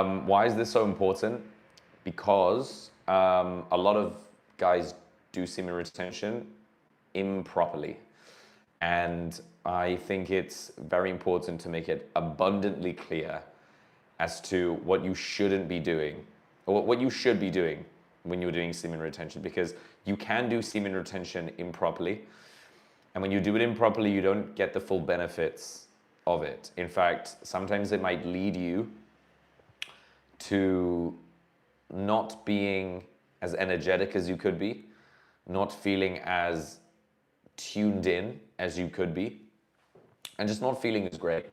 Why is this so important? Because a lot of guys do semen retention improperly. And I think it's very important to make it abundantly clear as to what you shouldn't be doing, or what you should be doing when you're doing semen retention, because you can do semen retention improperly. And when you do it improperly, you don't get the full benefits of it. In fact, sometimes it might lead you to not being as energetic as you could be, not feeling as tuned in as you could be, and just not feeling as great.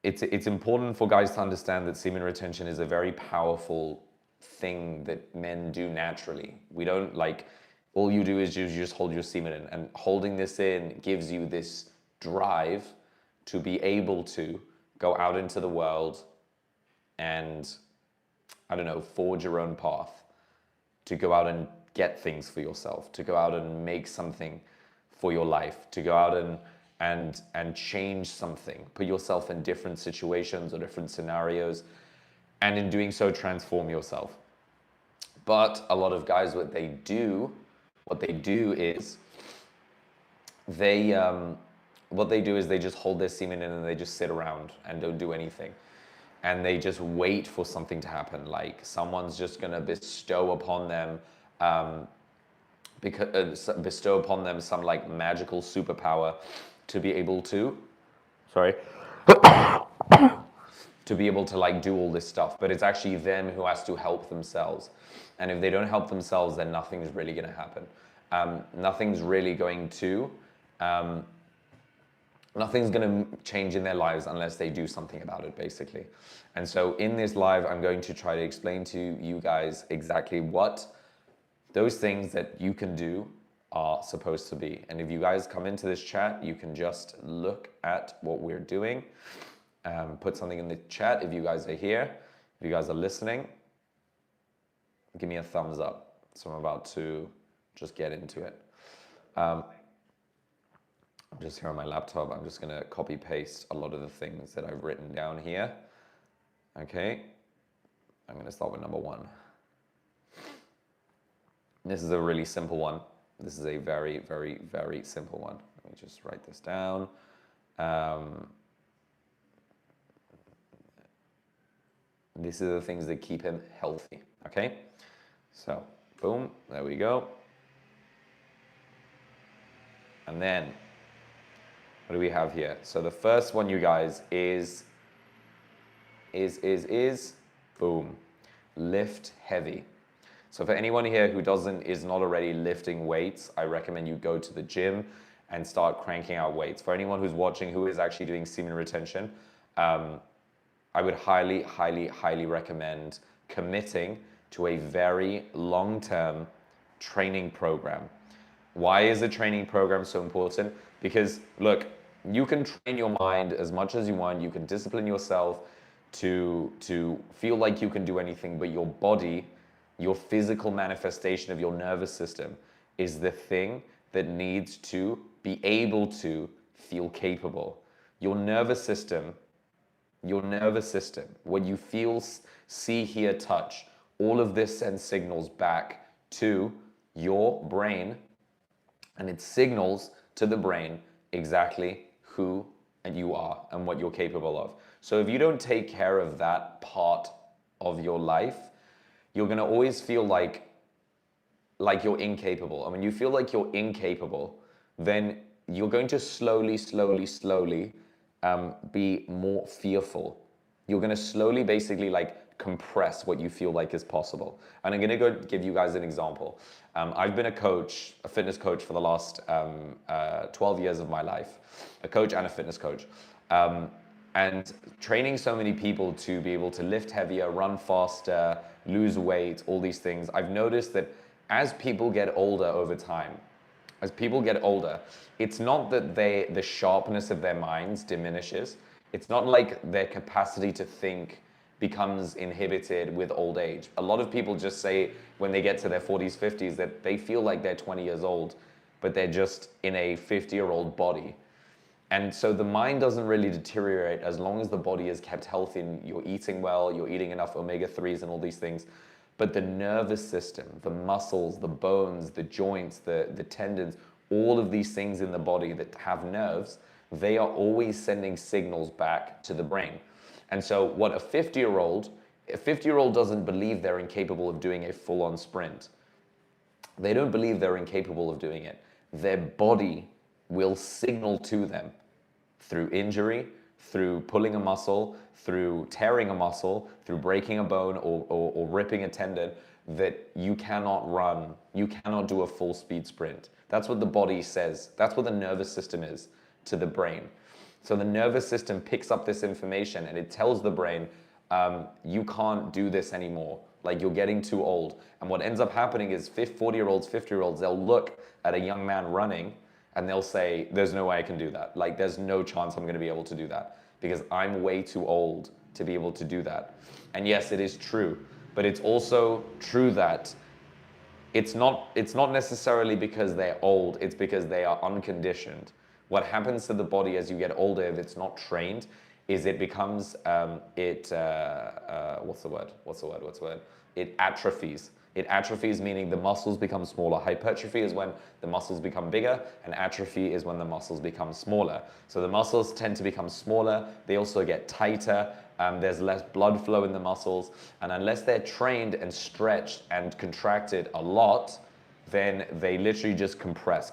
It's important for guys to understand that semen retention is a very powerful thing that men do naturally. We don't like, all you do is you just hold your semen in, and holding this in gives you this drive to be able to go out into the world and, I don't know, forge your own path, to go out and get things for yourself, to go out and make something for your life, to go out and change something, put yourself in different situations or different scenarios, and in doing so, transform yourself. But a lot of guys, what they do is they just hold their semen in and they just sit around and don't do anything. And they just wait for something to happen. Like someone's just gonna bestow upon them some like magical superpower to be able to, to be able to like do all this stuff. But it's actually them who has to help themselves. And if they don't help themselves, then nothing's really gonna happen. Nothing's really going to, nothing's gonna change in their lives unless they do something about it, basically. And so in this live, I'm going to try to explain to you guys exactly what those things that you can do are supposed to be. And if you guys come into this chat, you can just look at what we're doing. Put something in the chat if you guys are here. If you guys are listening, give me a thumbs up. So I'm about to just get into it. I'm just here on my laptop. I'm just gonna copy paste a lot of the things that I've written down here. Okay, I'm gonna start with number one. This is a really simple one. This is a very, very, very simple one. Let me just write this down. These are the things that keep him healthy, okay? So, boom, there we go. And then, what do we have here? So the first one, you guys, is boom, lift heavy. So for anyone here who is not already lifting weights, I recommend you go to the gym and start cranking out weights. For anyone who's watching who is actually doing semen retention, I would highly, highly, highly recommend committing to a very long-term training program. Why is a training program so important? Because look, you can train your mind as much as you want, you can discipline yourself to feel like you can do anything, but your body, your physical manifestation of your nervous system is the thing that needs to be able to feel capable. Your nervous system, what you feel, see, hear, touch, all of this sends signals back to your brain, and it signals to the brain exactly who you are and what you're capable of. So if you don't take care of that part of your life, you're gonna always feel like you're incapable. And when you feel like you're incapable, then you're going to slowly be more fearful. You're gonna slowly basically like compress what you feel like is possible. And I'm gonna go give you guys an example. I've been a fitness coach for the last 12 years of my life, a coach and a fitness coach. And training so many people to be able to lift heavier, run faster, lose weight, all these things, I've noticed that as people get older over time, it's not that the sharpness of their minds diminishes. It's not like their capacity to think becomes inhibited with old age. A lot of people just say when they get to their 40s, 50s, that they feel like they're 20 years old, but they're just in a 50-year-old body. And so the mind doesn't really deteriorate as long as the body is kept healthy and you're eating well, you're eating enough omega-3s and all these things. But the nervous system, the muscles, the bones, the joints, the tendons, all of these things in the body that have nerves, they are always sending signals back to the brain. And so what a 50-year-old doesn't believe they're incapable of doing a full-on sprint. They don't believe they're incapable of doing it. Their body will signal to them through injury, through pulling a muscle, through tearing a muscle, through breaking a bone or ripping a tendon, that you cannot run, you cannot do a full speed sprint. That's what the body says. That's what the nervous system is to the brain. So the nervous system picks up this information and it tells the brain, you can't do this anymore. Like, you're getting too old. And what ends up happening is 40-year-olds, 50-year-olds, they'll look at a young man running and they'll say, there's no way I can do that. Like, there's no chance I'm going to be able to do that because I'm way too old to be able to do that. And yes, it is true, but it's also true that it's not necessarily because they're old, it's because they are unconditioned. What happens to the body as you get older, if it's not trained, is it becomes, it atrophies. It atrophies, meaning the muscles become smaller. Hypertrophy is when the muscles become bigger, and atrophy is when the muscles become smaller. So the muscles tend to become smaller. They also get tighter. There's less blood flow in the muscles. And unless they're trained and stretched and contracted a lot, then they literally just compress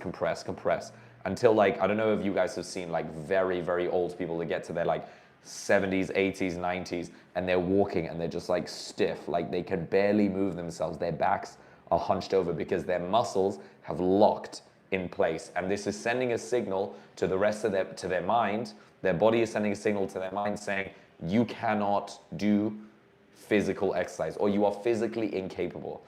until, like, I don't know if you guys have seen like very, very old people that get to their like 70s, 80s, 90s, and they're walking and they're just like stiff, like they can barely move themselves. Their backs are hunched over because their muscles have locked in place. And this is sending a signal to the rest of their mind. Their body is sending a signal to their mind saying, you cannot do physical exercise, or you are physically incapable.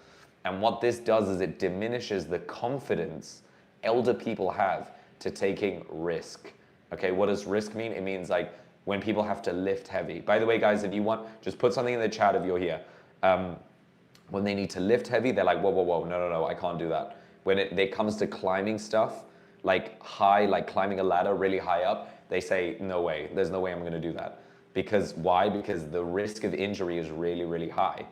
And what this does is it diminishes the confidence elder people have to taking risk. Okay, what does risk mean? It means like when people have to lift heavy. By the way, guys, if you want, just put something in the chat if you're here. When they need to lift heavy, they're like, whoa, no, I can't do that. When it comes to climbing stuff, like high, like climbing a ladder really high up, they say, no way, there's no way I'm gonna do that. Because why? Because the risk of injury is really, really high.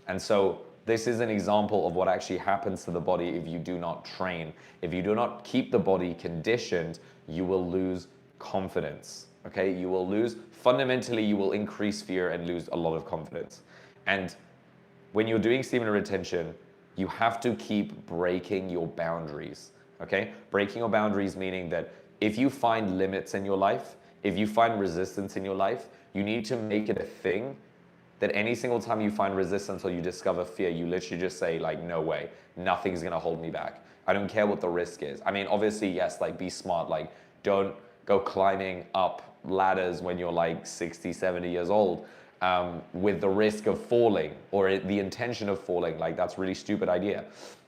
And so this is an example of what actually happens to the body if you do not train. If you do not keep the body conditioned, you will lose confidence, okay? You will lose, fundamentally, you will increase fear and lose a lot of confidence. And when you're doing semen retention, you have to keep breaking your boundaries, okay? Breaking your boundaries meaning that if you find limits in your life, if you find resistance in your life, you need to make it a thing that any single time you find resistance or you discover fear, you literally just say like, no way, nothing's gonna hold me back. I don't care what the risk is. I mean, obviously, yes, like be smart, like don't go climbing up ladders when you're like 60, 70 years old with the risk of falling or the intention of falling. Like that's a really stupid idea.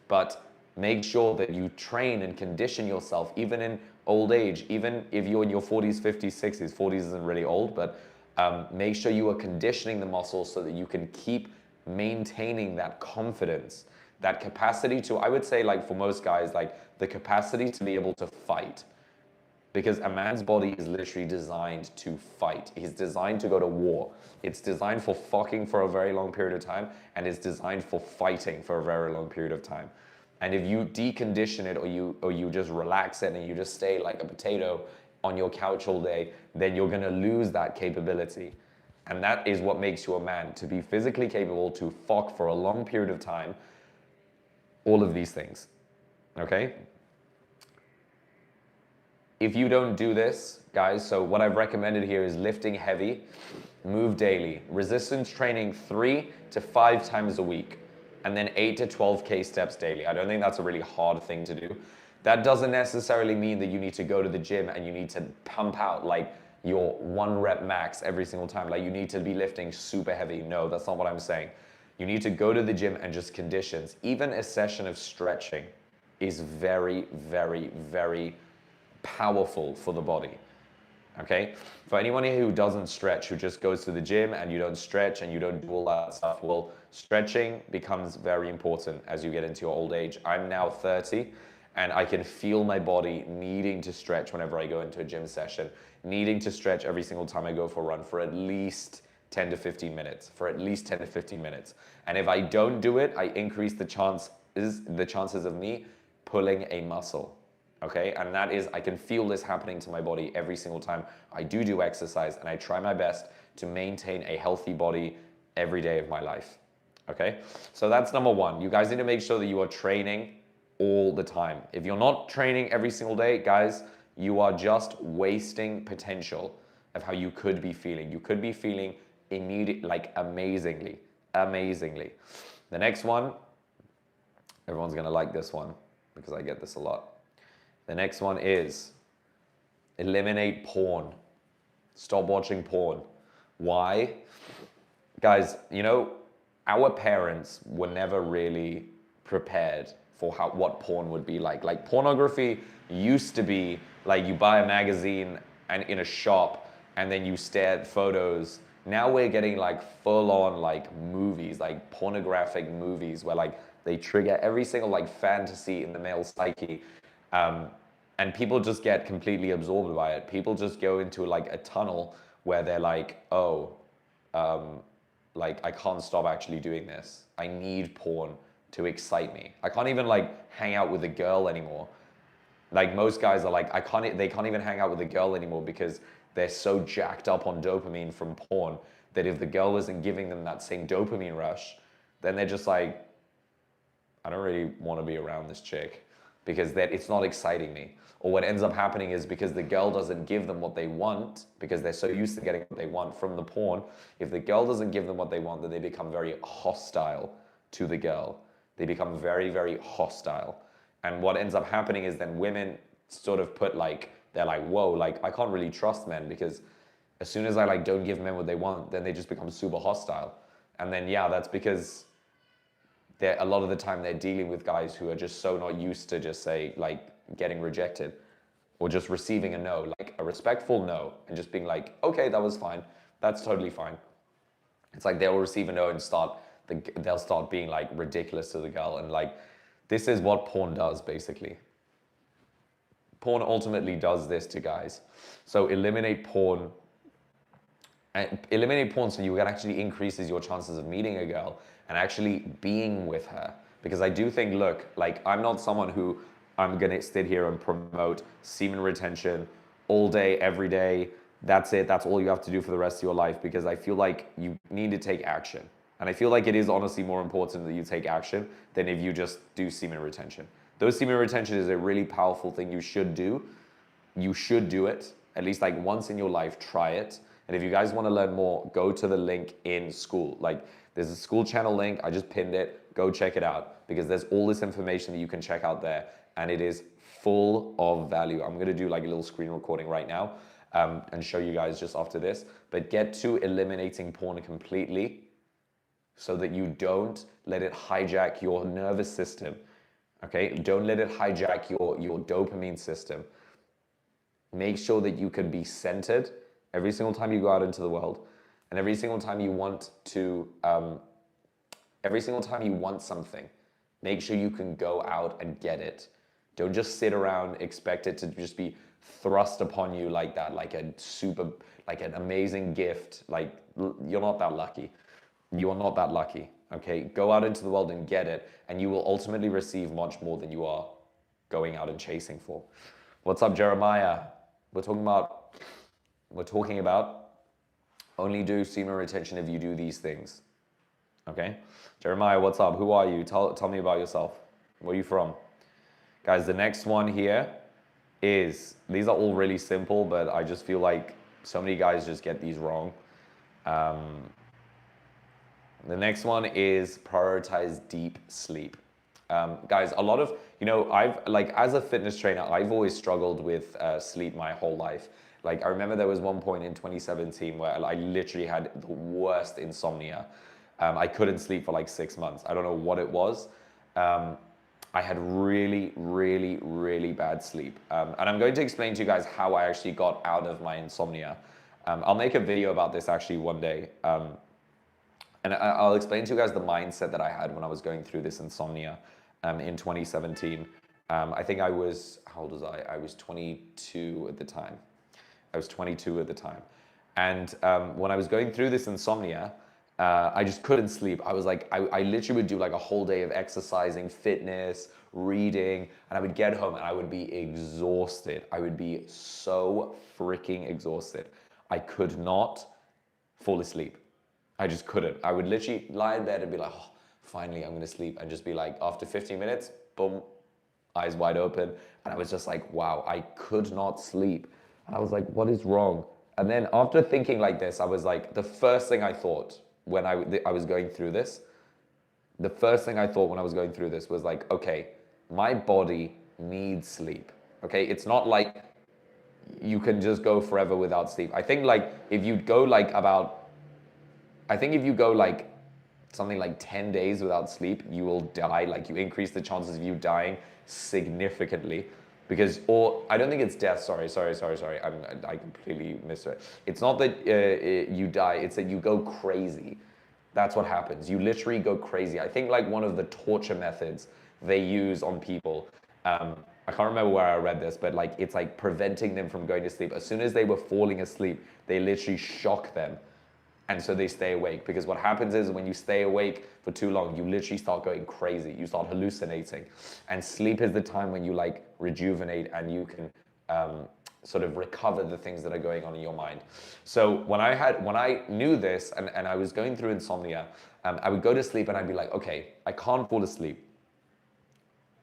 But make sure that you train and condition yourself, even in old age, even if you're in your 40s, 50s, 60s, 40s isn't really old, but make sure you are conditioning the muscles so that you can keep maintaining that confidence, that capacity to, I would say, like for most guys, like the capacity to be able to fight. Because a man's body is literally designed to fight. He's designed to go to war. It's designed for fucking for a very long period of time, and it's designed for fighting for a very long period of time. And if you decondition it or you just relax it and you just stay like a potato on your couch all day, then you're gonna lose that capability. And that is what makes you a man, to be physically capable to fuck for a long period of time, all of these things, okay? If you don't do this, guys, so what I've recommended here is lifting heavy, move daily, resistance training 3 to 5 times a week, and then 8 to 12K steps daily. I don't think that's a really hard thing to do. That doesn't necessarily mean that you need to go to the gym and you need to pump out like your 1 rep max every single time. Like you need to be lifting super heavy. No, that's not what I'm saying. You need to go to the gym and just conditions. Even a session of stretching is very, very, very powerful for the body, okay? For anyone here who doesn't stretch, who just goes to the gym and you don't stretch and you don't do all that stuff, well, stretching becomes very important as you get into your old age. I'm now 30, And I can feel my body needing to stretch whenever I go into a gym session, needing to stretch every single time I go for a run for at least 10 to 15 minutes, And if I don't do it, I increase the chances of me pulling a muscle. Okay, and that is, I can feel this happening to my body every single time I do exercise, and I try my best to maintain a healthy body every day of my life. Okay, so that's number one. You guys need to make sure that you are training all the time. If you're not training every single day, guys, you are just wasting potential of how you could be feeling. You could be feeling like amazingly. The next one, everyone's gonna like this one because I get this a lot. The next one is eliminate porn. Stop watching porn. Why? Guys, you know, our parents were never really prepared for what porn would be like. Like, pornography used to be like you buy a magazine and in a shop and then you stare at photos. Now we're getting like full on like movies, like pornographic movies where like they trigger every single like fantasy in the male psyche. And people just get completely absorbed by it. People just go into like a tunnel where they're like, oh, like I can't stop actually doing this. I need porn to excite me. I can't even like hang out with a girl anymore. Like, most guys are like, they can't even hang out with a girl anymore because they're so jacked up on dopamine from porn that if the girl isn't giving them that same dopamine rush, then they're just like, I don't really want to be around this chick because it's not exciting me. Or what ends up happening is because the girl doesn't give them what they want, because they're so used to getting what they want from the porn, if the girl doesn't give them what they want, then they become very hostile to the girl. They become very, very hostile. And what ends up happening is then women sort of they're like, whoa, like I can't really trust men because as soon as I like don't give men what they want, then they just become super hostile. And then, yeah, that's because a lot of the time they're dealing with guys who are just so not used to just say like getting rejected or just receiving a no, like a respectful no, and just being like, okay, that was fine. That's totally fine. It's like they'll receive a no and they'll start being like ridiculous to the girl. And like, this is what porn does basically. Porn ultimately does this to guys. So eliminate porn. And eliminate porn so you can actually increases your chances of meeting a girl and actually being with her. Because I do think, look, like I'm not someone who I'm gonna sit here and promote semen retention all day, every day. That's it, that's all you have to do for the rest of your life, because I feel like you need to take action. And I feel like it is honestly more important that you take action than if you just do semen retention. Though semen retention is a really powerful thing you should do. You should do it, at least like once in your life, try it. And if you guys want to learn more, go to the link in school. Like, there's a school channel link, I just pinned it, go check it out, because there's all this information that you can check out there, and it is full of value. I'm gonna do like a little screen recording right now and show you guys just after this, but get to eliminating porn completely so that you don't let it hijack your nervous system, okay? Don't let it hijack your dopamine system. Make sure that you can be centered every single time you go out into the world, and every single time you want something, make sure you can go out and get it. Don't just sit around, expect it to just be thrust upon you like that, like an amazing gift. Like, you're not that lucky. You are not that lucky, okay? Go out into the world and get it, and you will ultimately receive much more than you are going out and chasing for. What's up, Jeremiah? We're talking about only do semen retention if you do these things, okay? Jeremiah, what's up? Who are you? Tell me about yourself. Where are you from? Guys, the next one here these are all really simple, but I just feel like so many guys just get these wrong. The next one is prioritize deep sleep. Guys, a lot of, as a fitness trainer, I've always struggled with sleep my whole life. Like, I remember there was one point in 2017 where I literally had the worst insomnia. I couldn't sleep for like 6 months. I don't know what it was. I had really, really, really bad sleep. And I'm going to explain to you guys how I actually got out of my insomnia. I'll make a video about this actually one day. And I'll explain to you guys the mindset that I had when I was going through this insomnia in 2017. I think I was, how old was I? I was 22 at the time. I was 22 at the time. And when I was going through this insomnia, I just couldn't sleep. I was like, I literally would do like a whole day of exercising, fitness, reading, and I would get home and I would be exhausted. I would be so freaking exhausted. I could not fall asleep. I just couldn't. I would literally lie in bed and be like, oh, finally I'm gonna sleep, and just be like, after 15 minutes, boom, eyes wide open. And I was just like, wow, I could not sleep. And I was like, what is wrong? And then after thinking like this, I was like, the first thing I thought when I was going through this, the first thing I thought when I was going through this was like, okay, my body needs sleep. Okay, it's not like you can just go forever without sleep. I think like if you go like about, I think if you go like something like 10 days without sleep, you will die. Like you increase the chances of you dying significantly. Because, or I don't think it's death. Sorry. I completely missed it. It's not that you die. It's that you go crazy. That's what happens. You literally go crazy. I think like one of the torture methods they use on people. I can't remember where I read this, but like it's like preventing them from going to sleep. As soon as they were falling asleep, they literally shock them. And so they stay awake, because what happens is when you stay awake for too long, you literally start going crazy. You start hallucinating. And sleep is the time when you like rejuvenate and you can sort of recover the things that are going on in your mind. So when I knew this and I was going through insomnia, I would go to sleep and I'd be like, okay, I can't fall asleep.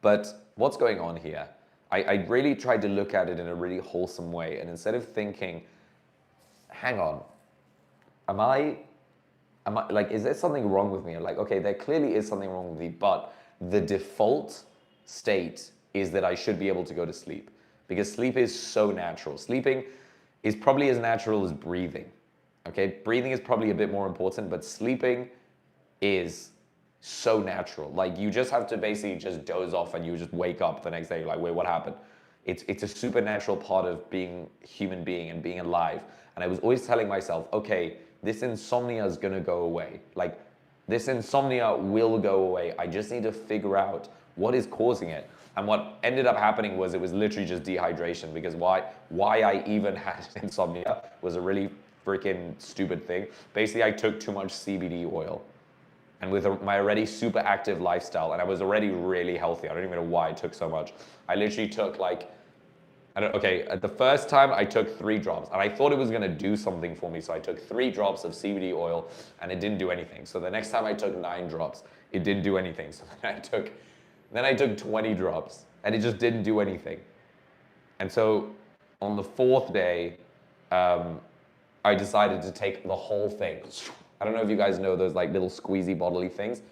But what's going on here? I really tried to look at it in a really wholesome way. And instead of thinking, hang on, am I like, is there something wrong with me? Like, okay, there clearly is something wrong with me, but the default state is that I should be able to go to sleep, because sleep is so natural. Sleeping is probably as natural as breathing. Okay, breathing is probably a bit more important, but sleeping is so natural. Like you just have to basically just doze off and you just wake up the next day. You're like, wait, what happened? It's a supernatural part of being a human being and being alive. And I was always telling myself, okay, this insomnia is gonna go away. Like this insomnia will go away. I just need to figure out what is causing it. And what ended up happening was it was literally just dehydration, because why I even had insomnia was a really freaking stupid thing. Basically, I took too much CBD oil. And with my already super active lifestyle, and I was already really healthy. I don't even know why I took so much. I literally took like, at the first time I took 3 drops, and I thought it was gonna do something for me. So I took 3 drops of CBD oil and it didn't do anything. So the next time I took 9 drops, it didn't do anything. So then I took 20 drops and it just didn't do anything. And so on the 4th day, I decided to take the whole thing. I don't know if you guys know those like little squeezy bodily things,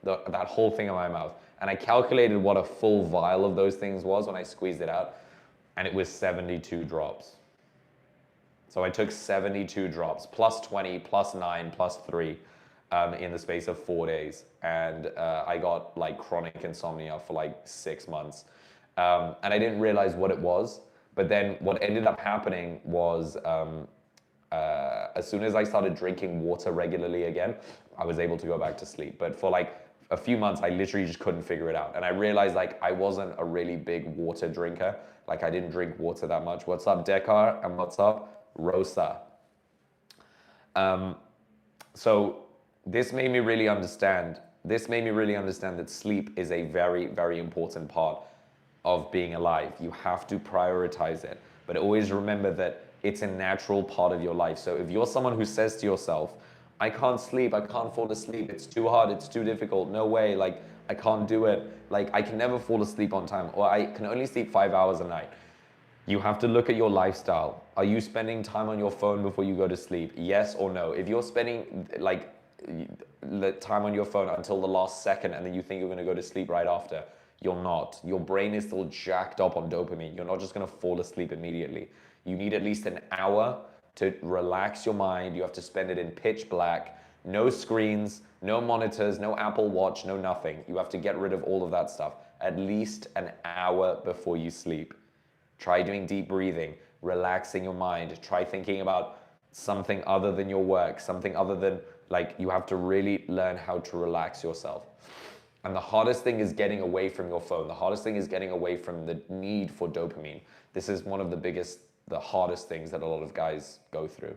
that whole thing in my mouth. And I calculated what a full vial of those things was when I squeezed it out, and it was 72 drops. So I took 72 drops, plus 20, plus 9, plus 3, in the space of 4 days. And I got like chronic insomnia for like 6 months. And I didn't realize what it was. But then what ended up happening was, as soon as I started drinking water regularly again, I was able to go back to sleep. But for like a few months, I literally just couldn't figure it out. And I realized like I wasn't a really big water drinker. Like I didn't drink water that much. What's up, Dekar? And what's up, Rosa? So this made me really understand. This made me really understand that sleep is a very, very important part of being alive. You have to prioritize it. But always remember that it's a natural part of your life. So if you're someone who says to yourself, I can't sleep, I can't fall asleep, it's too hard, it's too difficult, no way, like I can't do it, like I can never fall asleep on time, or I can only sleep 5 hours a night. You have to look at your lifestyle. Are you spending time on your phone before you go to sleep? Yes or no? If you're spending like the time on your phone until the last second and then you think you're gonna go to sleep right after, you're not. Your brain is still jacked up on dopamine. You're not just gonna fall asleep immediately. You need at least an hour to relax your mind. You have to spend it in pitch black, no screens, no monitors, no Apple Watch, no nothing. You have to get rid of all of that stuff. At least an hour before you sleep. Try doing deep breathing, relaxing your mind. Try thinking about something other than your work, something other than, like, you have to really learn how to relax yourself. And the hardest thing is getting away from your phone. The hardest thing is getting away from the need for dopamine. This is one of the hardest things that a lot of guys go through.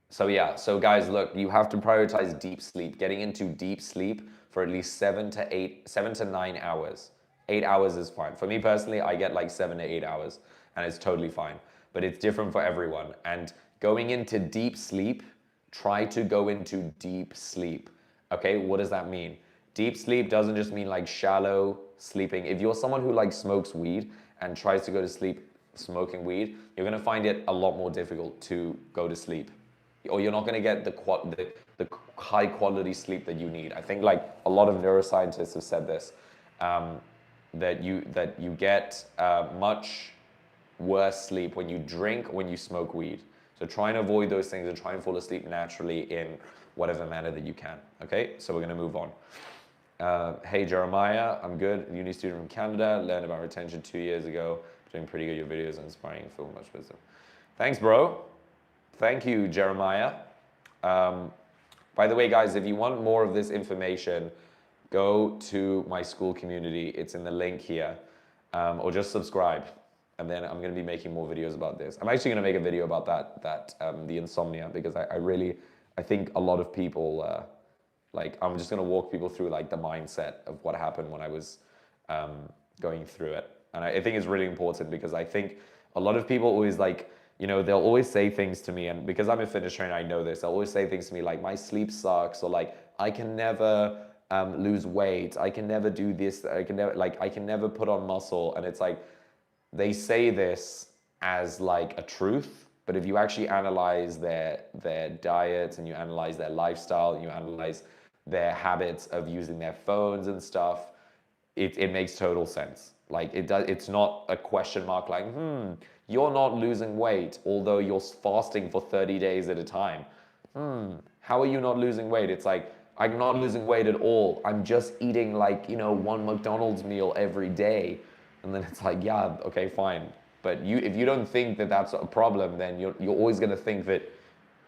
So yeah, so guys, look, you have to prioritize deep sleep. Getting into deep sleep for at least 7 to 9 hours. 8 hours is fine. For me personally, I get like 7 to 8 hours, and it's totally fine. But it's different for everyone. And going into deep sleep, try to go into deep sleep. Okay, what does that mean? Deep sleep doesn't just mean like shallow sleeping. If you're someone who like smokes weed and tries to go to sleep smoking weed, you're gonna find it a lot more difficult to go to sleep, or you're not going to get the high quality sleep that you need. I think like a lot of neuroscientists have said this, that you get much worse sleep when you drink, when you smoke weed. So try and avoid those things and try and fall asleep naturally in whatever manner that you can. Okay, so we're going to move on. Hey Jeremiah, I'm good. Uni student from Canada. Learned about retention 2 years ago. Doing pretty good. Your videos are inspiring. Feel much wisdom. Thanks, bro. Thank you, Jeremiah. By the way, guys, if you want more of this information, go to my school community. It's in the link here, or just subscribe. And then I'm going to be making more videos about this. I'm actually going to make a video about the insomnia, because I think a lot of people, I'm just going to walk people through like the mindset of what happened when I was going through it. And I think it's really important, because I think a lot of people always they'll always say things to me, and because I'm a fitness trainer, I know this. They'll always say things to me like, my sleep sucks, or like, I can never lose weight, I can never do this, I can never put on muscle. And it's like, they say this as like a truth, but if you actually analyze their diets, and you analyze their lifestyle, and you analyze their habits of using their phones and stuff, it makes total sense. Like it's not a question mark like, you're not losing weight, although you're fasting for 30 days at a time. How are you not losing weight? It's like, I'm not losing weight at all. I'm just eating like, one McDonald's meal every day. And then it's like, yeah, okay, fine. But if you don't think that that's a problem, then you're always going to think that,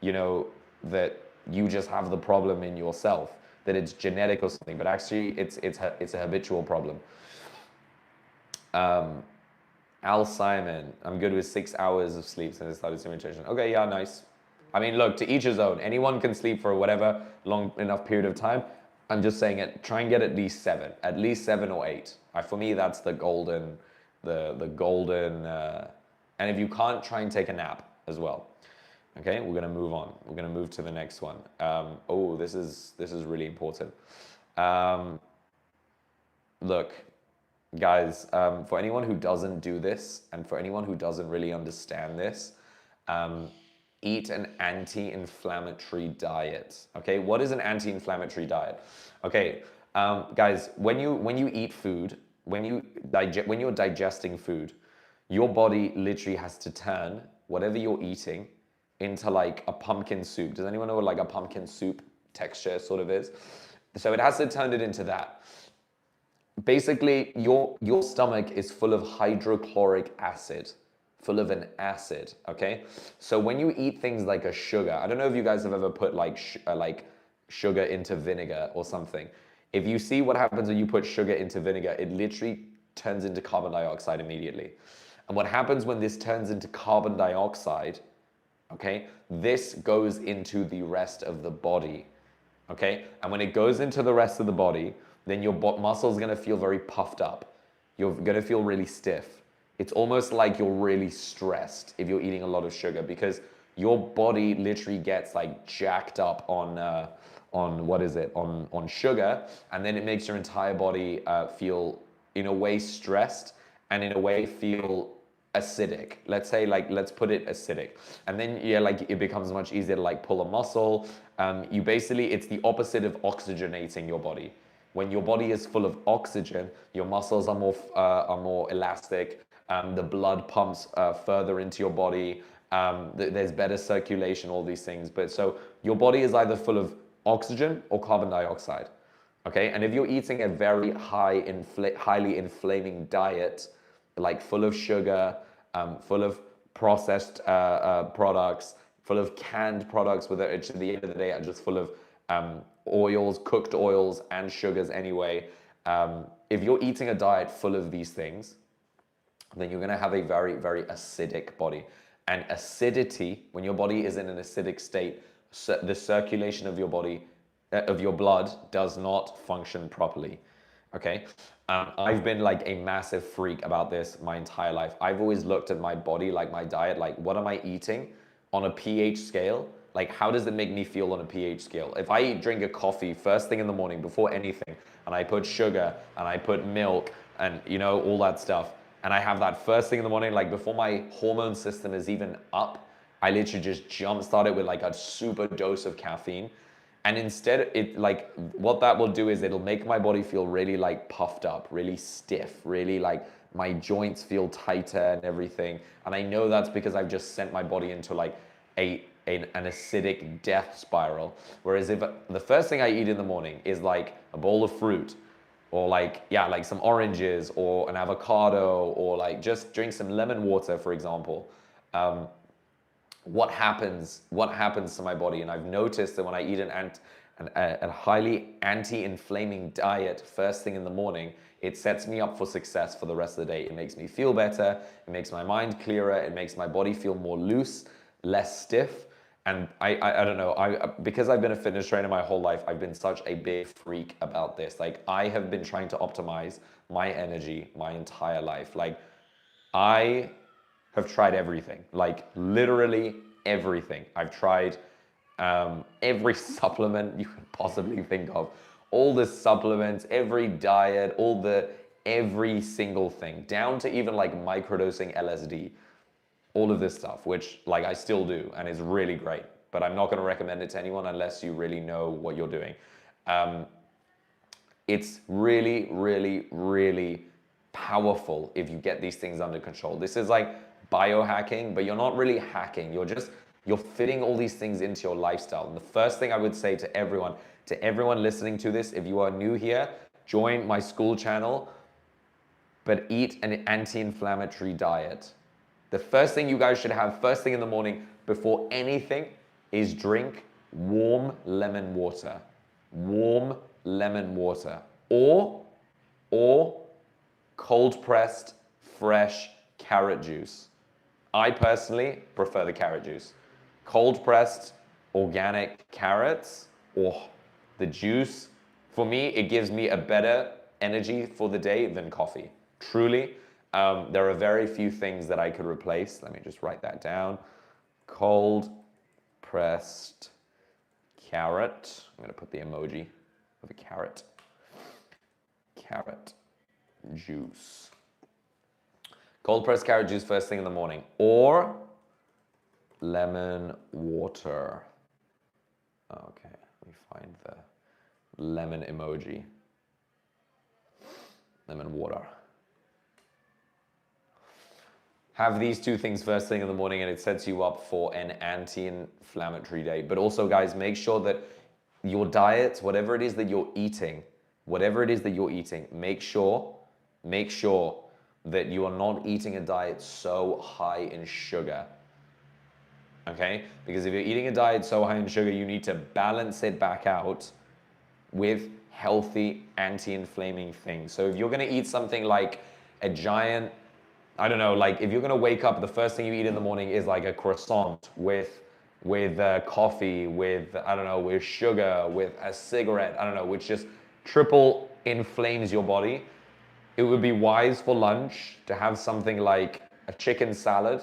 that you just have the problem in yourself, that it's genetic or something. But actually, it's a habitual problem. Al Simon, I'm good with 6 hours of sleep since I started Semen Retention. Okay, yeah, nice. I mean, look, to each his own. Anyone can sleep for whatever long enough period of time. I'm just saying try and get at least 7 or 8. For me, that's the golden, and if you can't, try and take a nap as well. Okay, we're gonna move on. We're gonna move to the next one. This is really important. Look, guys, for anyone who doesn't do this, and for anyone who doesn't really understand this, eat an anti-inflammatory diet. Okay, what is an anti-inflammatory diet? Okay, guys, when you eat food, when you're digesting food, your body literally has to turn whatever you're eating into like a pumpkin soup. Does anyone know what like a pumpkin soup texture sort of is? So it has to turn it into that. Basically, your stomach is full of hydrochloric acid, full of an acid, okay? So when you eat things like a sugar, I don't know if you guys have ever put like sugar into vinegar or something. If you see what happens when you put sugar into vinegar, it literally turns into carbon dioxide immediately. And what happens when this turns into carbon dioxide, okay, this goes into the rest of the body, okay? And when it goes into the rest of the body, then your muscle's gonna feel very puffed up. You're gonna feel really stiff. It's almost like you're really stressed if you're eating a lot of sugar, because your body literally gets like jacked up on sugar, and then it makes your entire body feel in a way stressed, and in a way feel acidic. Let's put it acidic. And then it becomes much easier to like pull a muscle. It's the opposite of oxygenating your body. When your body is full of oxygen, your muscles are more elastic. The blood pumps further into your body. There's better circulation, all these things. But so your body is either full of oxygen or carbon dioxide. Okay, and if you're eating a very highly inflaming diet, like full of sugar, full of processed products, full of canned products, which at the end of the day are just full of oils, cooked oils, and sugars anyway. If you're eating a diet full of these things, then you're going to have a very, very acidic body. And acidity, when your body is in an acidic state, the circulation of your body, of your blood, does not function properly. Okay? I've been like a massive freak about this my entire life. I've always looked at my body, like my diet, like what am I eating on a pH scale? Like how does it make me feel on a pH scale? If I drink a coffee first thing in the morning before anything, and I put sugar and I put milk and all that stuff, and I have that first thing in the morning, like before my hormone system is even up, I literally just jump start it with like a super dose of caffeine. And instead, what that will do is it'll make my body feel really like puffed up, really stiff, really like my joints feel tighter and everything. And I know that's because I've just sent my body into like an acidic death spiral. Whereas if the first thing I eat in the morning is like a bowl of fruit, or like some oranges or an avocado, or like just drink some lemon water, for example, what happens to my body? And I've noticed that when I eat a highly anti-inflaming diet first thing in the morning, it sets me up for success for the rest of the day. It makes me feel better, it makes my mind clearer, it makes my body feel more loose, less stiff. And I don't know, because I've been a fitness trainer my whole life, I've been such a big freak about this. Like I have been trying to optimize my energy my entire life. Like I have tried everything, like literally everything. I've tried every supplement you could possibly think of, all the supplements, every diet, every single thing, down to even like microdosing LSD, all of this stuff, which like I still do, and it's really great, but I'm not going to recommend it to anyone unless you really know what you're doing. It's really, really, really powerful if you get these things under control. This is like biohacking, but you're not really hacking. You're fitting all these things into your lifestyle. And the first thing I would say to everyone listening to this, if you are new here, join my school channel, but eat an anti-inflammatory diet. The first thing you guys should have first thing in the morning before anything is drink warm lemon water. Warm lemon water. Or cold pressed fresh carrot juice. I personally prefer the carrot juice. Cold pressed organic carrots or the juice, for me, it gives me a better energy for the day than coffee. Truly, there are very few things that I could replace. Let me just write that down. Cold pressed carrot. I'm going to put the emoji of a carrot. Carrot juice. Cold pressed carrot juice first thing in the morning, or lemon water. Okay, let me find the lemon emoji. Lemon water. Have these two things first thing in the morning and it sets you up for an anti-inflammatory day. But also, guys, make sure that your diet, whatever it is that you're eating, make sure that you are not eating a diet so high in sugar. Okay? Because if you're eating a diet so high in sugar, you need to balance it back out with healthy anti-inflaming things. So if you're going to eat something like a giant, I don't know, like if you're going to wake up, the first thing you eat in the morning is like a croissant with coffee, with, I don't know, with sugar, with a cigarette, I don't know, which just triple inflames your body. It would be wise for lunch to have something like a chicken salad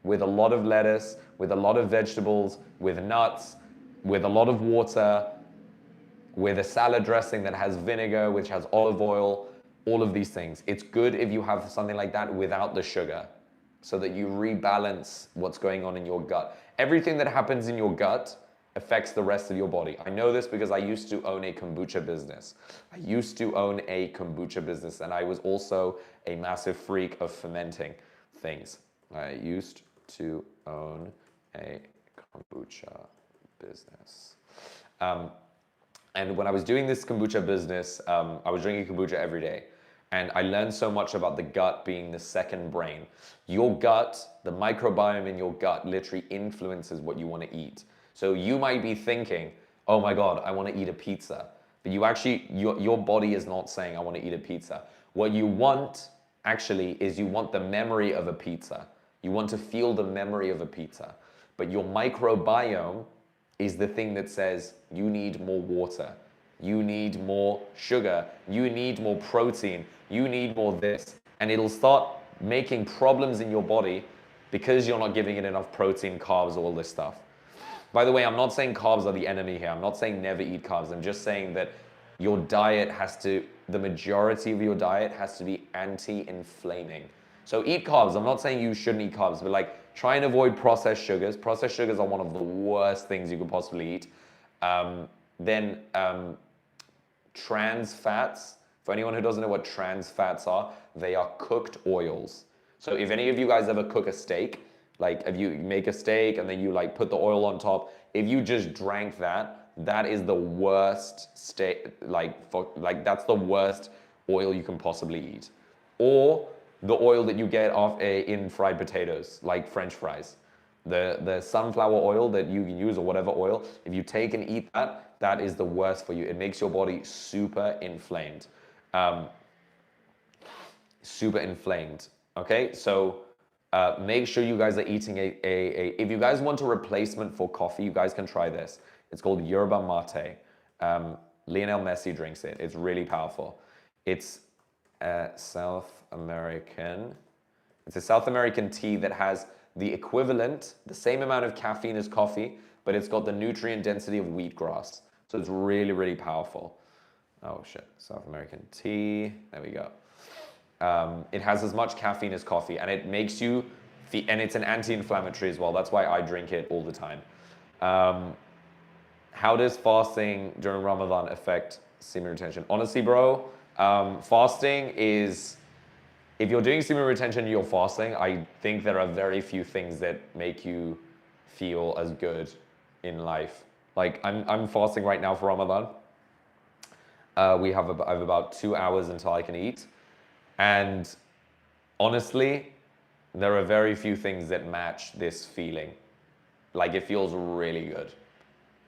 with a lot of lettuce, with a lot of vegetables, with nuts, with a lot of water, with a salad dressing that has vinegar, which has olive oil, all of these things. It's good if you have something like that without the sugar, so that you rebalance what's going on in your gut. Everything that happens in your gut affects the rest of your body. I know this because I used to own a kombucha business. And I was also a massive freak of fermenting things. I used to own a kombucha business. And when I was doing this kombucha business, I was drinking kombucha every day. And I learned so much about the gut being the second brain. Your gut, the microbiome in your gut literally influences what you want to eat. So you might be thinking, oh my God, I want to eat a pizza. But you actually, your body is not saying, I want to eat a pizza. What you want actually is you want the memory of a pizza. You want to feel the memory of a pizza. But your microbiome is the thing that says you need more water, you need more sugar, you need more protein, you need more this. And it'll start making problems in your body because you're not giving it enough protein, carbs, all this stuff. By the way, I'm not saying carbs are the enemy here. I'm not saying never eat carbs. I'm just saying that your diet has to, the majority of your diet has to be anti-inflaming. So eat carbs. I'm not saying you shouldn't eat carbs, but like try and avoid processed sugars. Processed sugars are one of the worst things you could possibly eat. Then trans fats. For anyone who doesn't know what trans fats are, they are cooked oils. So if any of you guys ever cook a steak, like if you make a steak and then you like put the oil on top, if you just drank that, that is the worst steak, that's the worst oil you can possibly eat. Or the oil that you get off in fried potatoes, like French fries. The sunflower oil that you can use or whatever oil, if you take and eat that, that is the worst for you. It makes your body super inflamed. Okay, so make sure you guys are eating if you guys want a replacement for coffee, you guys can try this. It's called yerba mate. Lionel Messi drinks it. It's really powerful. It's a South American tea that has the equivalent, the same amount of caffeine as coffee, but it's got the nutrient density of wheatgrass. So it's really, really powerful. Oh shit, South American tea, there we go. It has as much caffeine as coffee, and it makes you, and it's an anti-inflammatory as well. That's why I drink it all the time. How does fasting during Ramadan affect semen retention? Honestly, bro, fasting is, if you're doing semen retention, you're fasting. I think there are very few things that make you feel as good in life. Like I'm fasting right now for Ramadan. I have about 2 hours until I can eat. And honestly, there are very few things that match this feeling. Like it feels really good.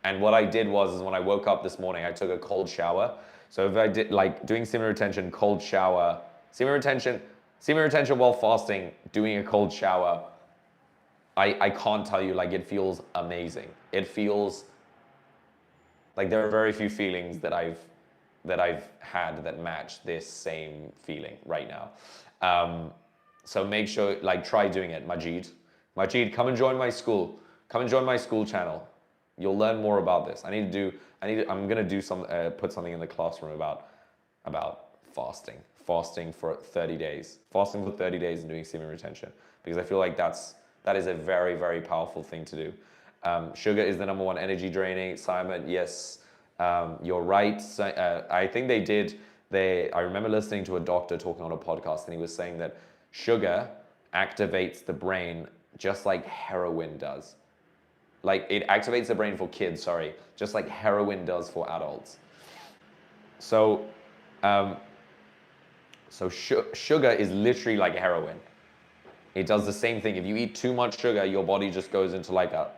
And what I did was when I woke up this morning, I took a cold shower. So if I did like doing semen retention, cold shower, semen retention while fasting, doing a cold shower, I can't tell you, like it feels amazing. It feels like there are very few feelings that I've had that match this same feeling right now. So make sure, like, try doing it. Majid, come and join my school. Come and join my school channel. You'll learn more about this. I'm gonna do put something in the classroom about fasting for 30 days, fasting for 30 days and doing semen retention, because I feel like that is a very, very powerful thing to do. Sugar is the #1 energy draining. Simon, yes. You're right. I think I remember listening to a doctor talking on a podcast, and he was saying that sugar activates the brain just like heroin does. Like it activates the brain for kids, sorry, just like heroin does for adults. So, sugar is literally like heroin. It does the same thing. If you eat too much sugar, your body just goes into like a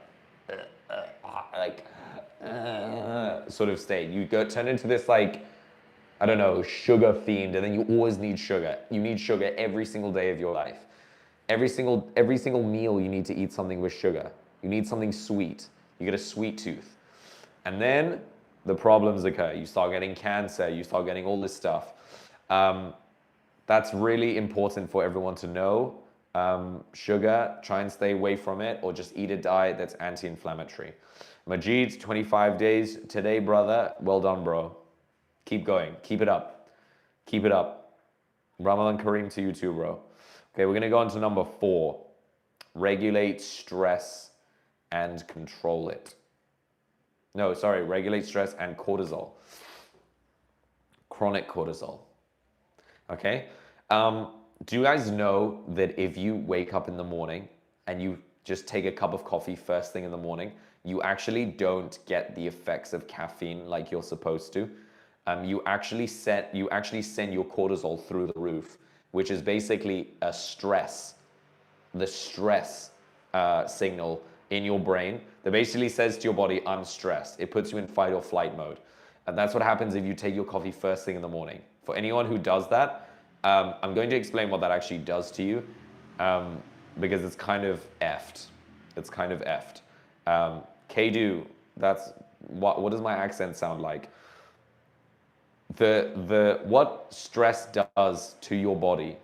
sort of state. You turn into this like, I don't know, sugar fiend, and then you always need sugar. You need sugar every single day of your life. Every single meal you need to eat something with sugar. You need something sweet. You get a sweet tooth. And then the problems occur. You start getting cancer, you start getting all this stuff. That's really important for everyone to know. Sugar, try and stay away from it, or just eat a diet that's anti-inflammatory. Majid, 25 days today, brother. Well done, bro. Keep going. Keep it up. Keep it up. Ramadan Kareem to you too, bro. Okay, we're going to go on to number 4. Regulate stress and control it. No, sorry, regulate stress and cortisol. Chronic cortisol. Okay? Do you guys know that if you wake up in the morning and you just take a cup of coffee first thing in the morning, you actually don't get the effects of caffeine like you're supposed to? You actually send your cortisol through the roof, which is basically a stress. The stress signal in your brain that basically says to your body, I'm stressed. It puts you in fight or flight mode. And that's what happens if you take your coffee first thing in the morning. For anyone who does that, I'm going to explain what that actually does to you, because it's kind of effed. It's kind of effed. Kdu, that's what does my accent sound like? What stress does to your body,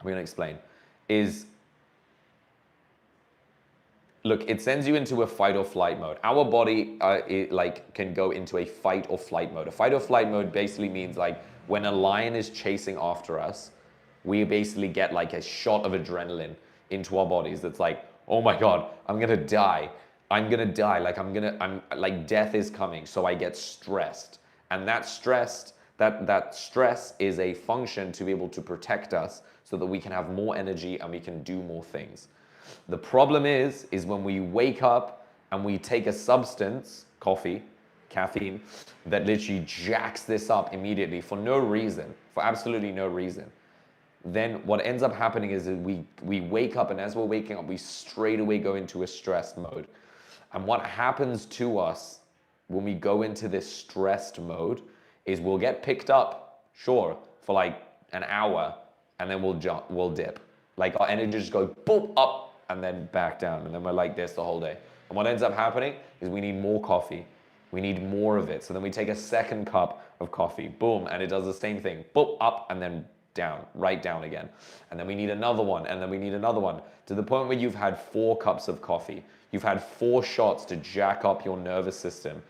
I'm going to explain, is, look, it sends you into a fight or flight mode. Our body can go into a fight or flight mode. A fight or flight mode basically means like when a lion is chasing after us, we basically get like a shot of adrenaline into our bodies. That's like, oh my God, I'm gonna die. I'm gonna die. I'm like death is coming. So I get stressed. And that stress is a function to be able to protect us so that we can have more energy and we can do more things. The problem is when we wake up and we take a substance, coffee, caffeine, that literally jacks this up immediately for no reason, for absolutely no reason. Then what ends up happening is that we wake up, and as we're waking up, we straight away go into a stressed mode. And what happens to us when we go into this stressed mode is we'll get picked up, sure, for like an hour, and then we'll dip. Like our energy just go boom, up, and then back down. And then we're like this the whole day. And what ends up happening is we need more coffee. We need more of it. So then we take a second cup of coffee, boom, and it does the same thing. Boom, up, and then down, right down again. And then we need another one, and then we need another one, to the point where you've had 4 cups of coffee. You've had 4 shots to jack up your nervous system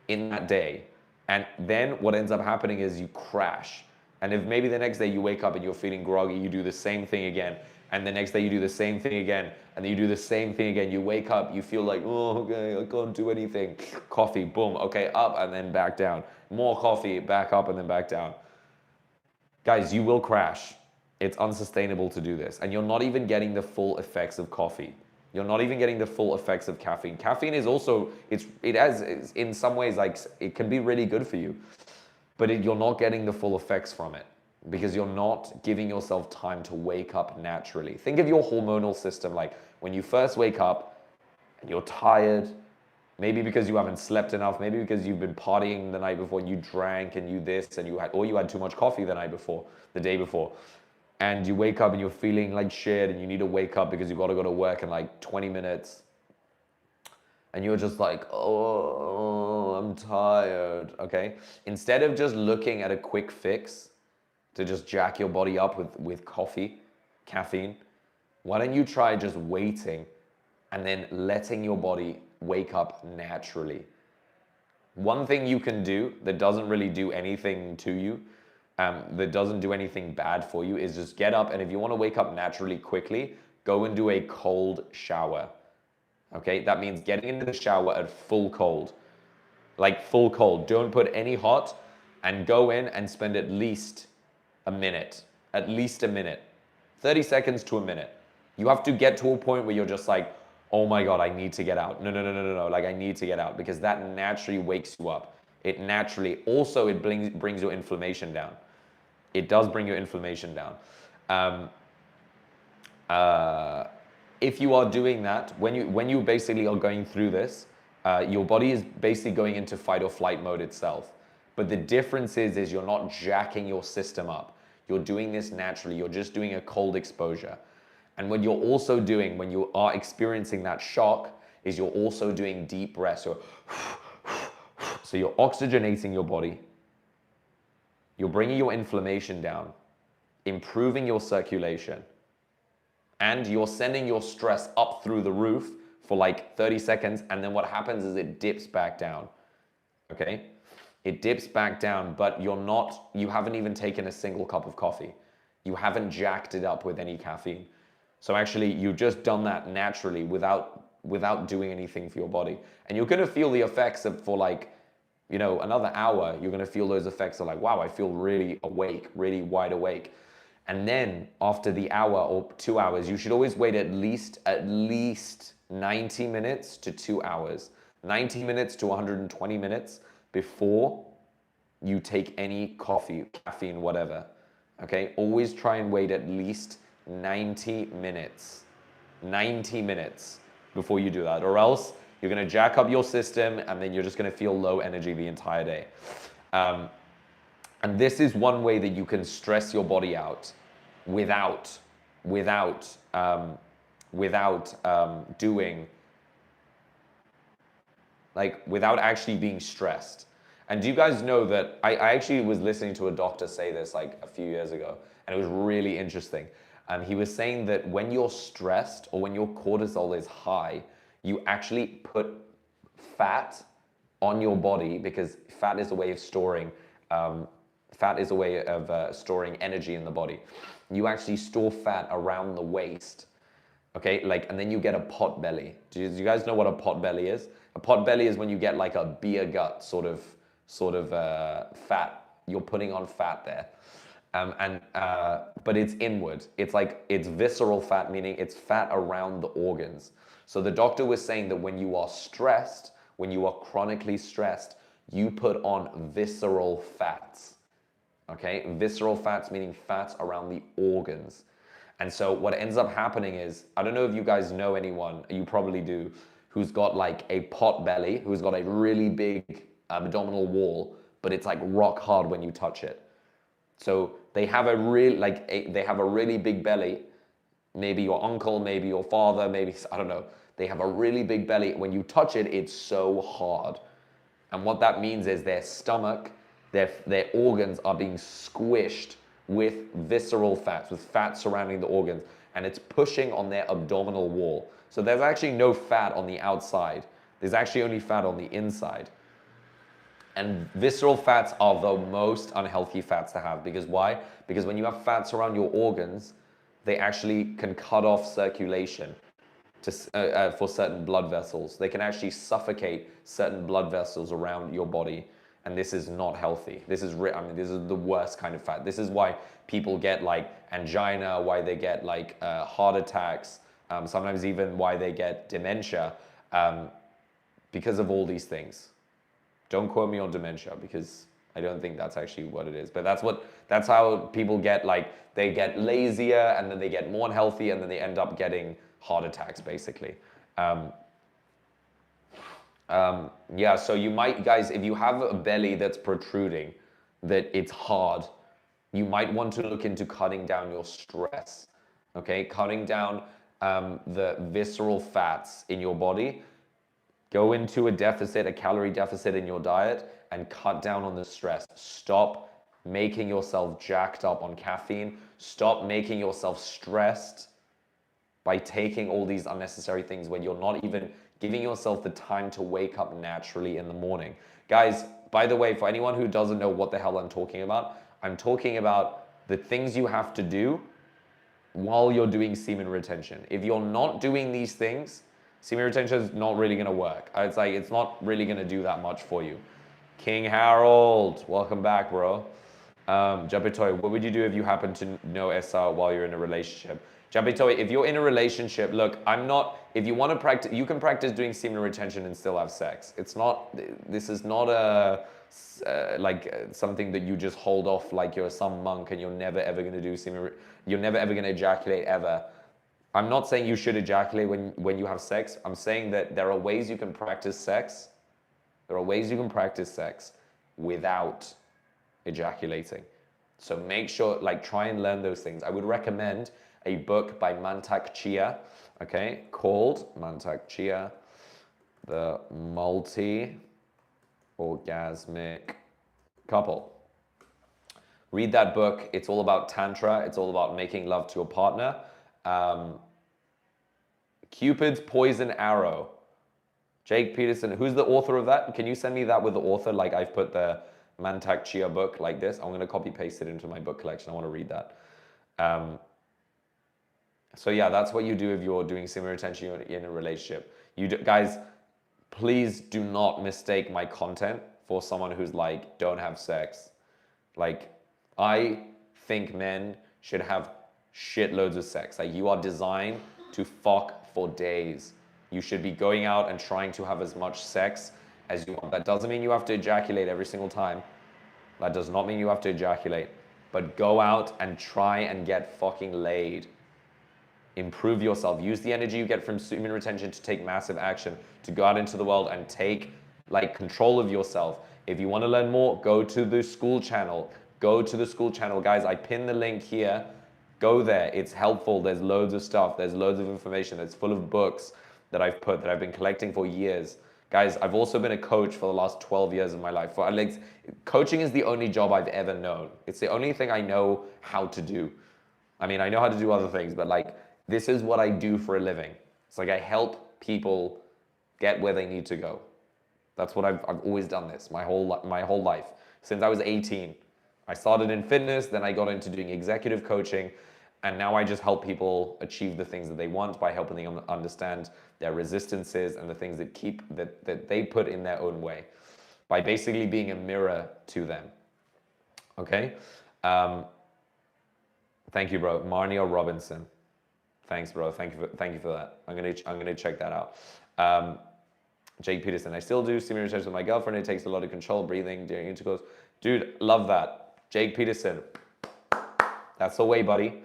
in that day. And then what ends up happening is you crash. And if maybe the next day you wake up and you're feeling groggy, you do the same thing again. And the next day you do the same thing again. And then you do the same thing again. You wake up, you feel like, oh, okay, I can't do anything. Coffee, boom, okay, up and then back down. More coffee, back up and then back down. Guys, you will crash. It's unsustainable to do this. And you're not even getting the full effects of coffee. You're not even getting the full effects of caffeine. Caffeine is also, it's in some ways, like, it can be really good for you. But you're not getting the full effects from it, because you're not giving yourself time to wake up naturally. Think of your hormonal system, like when you first wake up and you're tired, maybe because you haven't slept enough, maybe because you've been partying the night before, you drank and you this and you had too much coffee the night before, the day before. And you wake up and you're feeling like shit and you need to wake up because you got to go to work in like 20 minutes. And you're just like, oh, I'm tired, okay? Instead of just looking at a quick fix to just jack your body up with coffee, caffeine, why don't you try just waiting and then letting your body wake up naturally? One thing you can do that doesn't really do anything to you, that doesn't do anything bad for you, is just get up, and if you want to wake up naturally quickly, go and do a cold shower. Okay, that means getting into the shower at full cold. Like full cold. Don't put any hot, and go in and spend at least a minute. At least a minute. 30 seconds to a minute. You have to get to a point where you're just like, oh my God, I need to get out. No. Like, I need to get out, because that naturally wakes you up. It naturally, also it brings your inflammation down. It does bring your inflammation down. If you are doing that, when you basically are going through this, your body is basically going into fight or flight mode itself. But the difference is you're not jacking your system up. You're doing this naturally. You're just doing a cold exposure. And what you're also doing when you are experiencing that shock is you're also doing deep breaths. So you're oxygenating your body. You're bringing your inflammation down, improving your circulation. And you're sending your stress up through the roof for like 30 seconds. And then what happens is it dips back down. Okay? It dips back down, but you haven't even taken a single cup of coffee. You haven't jacked it up with any caffeine. So actually, you've just done that naturally without doing anything for your body. And you're going to feel the effects of, for like, another hour, you're going to feel those effects of like, wow, I feel really awake, really wide awake. And then after the hour or 2 hours, you should always wait at least 90 minutes to 2 hours, 90 minutes to 120 minutes before you take any coffee, caffeine, whatever. Okay, always try and wait at least 90 minutes. 90 minutes. before you do that, or else you're going to jack up your system and then you're just going to feel low energy the entire day. And this is one way that you can stress your body out without doing, like, without actually being stressed. And do you guys know that I actually was listening to a doctor say this like a few years ago, and it was really interesting. He was saying that when you're stressed or when your cortisol is high, you actually put fat on your body, because fat is a way of storing storing energy in the body. You actually store fat around the waist, okay? Like, and then you get a pot belly. Do you guys know what a pot belly is? A pot belly is when you get like a beer gut sort of fat. You're putting on fat there. But it's inward. It's visceral fat, meaning it's fat around the organs. So the doctor was saying that when you are stressed, when you are chronically stressed, you put on visceral fats. Okay? Visceral fats meaning fats around the organs. And so what ends up happening is, I don't know if you guys know anyone, you probably do, who's got like a pot belly, who's got a really big abdominal wall, but it's like rock hard when you touch it. So they have a really big belly. Maybe your uncle, maybe your father, maybe, I don't know. They have a really big belly. When you touch it, it's so hard. And what that means is their stomach, their organs are being squished with visceral fats, with fat surrounding the organs, and it's pushing on their abdominal wall. So there's actually no fat on the outside. There's actually only fat on the inside. And visceral fats are the most unhealthy fats to have. Because why? Because when you have fats around your organs, they actually can cut off circulation for certain blood vessels. They can actually suffocate certain blood vessels around your body. And this is not healthy. This is the worst kind of fat. This is why people get like angina, why they get like heart attacks, sometimes even why they get dementia, because of all these things. Don't quote me on dementia, because I don't think that's actually what it is. But that's how people get, like, they get lazier and then they get more unhealthy and then they end up getting heart attacks, basically. Yeah, so you might, guys, if you have a belly that's protruding, that it's hard, you might want to look into cutting down your stress, okay? Cutting down the visceral fats in your body. Go into a calorie deficit in your diet, and cut down on the stress. Stop making yourself jacked up on caffeine. Stop making yourself stressed by taking all these unnecessary things when you're not even giving yourself the time to wake up naturally in the morning. Guys, by the way, for anyone who doesn't know what the hell I'm talking about the things you have to do while you're doing semen retention. If you're not doing these things, semen retention is not really going to work. It's not really going to do that much for you. King Harold, welcome back, bro. Japitoy, what would you do if you happen to know SR while you're in a relationship? Japitoy, if you're in a relationship, look, if you want to practice, you can practice doing semen retention and still have sex. This is not something that you just hold off like you're some monk and you're never ever going to do you're never ever going to ejaculate ever. I'm not saying you should ejaculate when you have sex. I'm saying that there are ways you can practice sex. There are ways you can practice sex without ejaculating. So make sure, try and learn those things. I would recommend a book by Mantak Chia, okay, called Mantak Chia, The Multi-Orgasmic Couple. Read that book. It's all about Tantra. It's all about making love to your partner. Cupid's Poison Arrow. Jake Peterson, who's the author of that? Can you send me that with the author? Like, I've put the Mantak Chia book like this. I'm going to copy paste it into my book collection. I want to read that. So yeah, that's what you do if you're doing semen retention in a relationship. Guys, please do not mistake my content for someone who's like, don't have sex. Like, I think men should have shitloads of sex. Like, you are designed to fuck for days. You should be going out and trying to have as much sex as you want. That doesn't mean you have to ejaculate every single time. That does not mean you have to ejaculate. But go out and try and get fucking laid. improve yourself. Use the energy you get from semen retention to take massive action, to go out into the world and take like control of yourself. If you want to learn more, go to the school channel. Go to the school channel. Guys, I pinned the link here. Go there. It's helpful. There's loads of stuff. There's loads of information. It's full of books that I've been collecting for years. Guys, I've also been a coach for the last 12 years of my life. Coaching is the only job I've ever known. It's the only thing I know how to do. I mean, I know how to do other things, but like, this is what I do for a living. It's like I help people get where they need to go. That's what I've always done this my whole life. Since I was 18. I started in fitness, then I got into doing executive coaching, and now I just help people achieve the things that they want by helping them understand their resistances and the things that they put in their own way, by basically being a mirror to them. Okay? Thank you, bro. Marnia Robinson. Thanks, bro. Thank you for that. I'm gonna check that out. Jake Peterson. I still do semen retention with my girlfriend. It takes a lot of control, breathing during intercourse. Dude, love that. Jake Peterson. That's the way, buddy.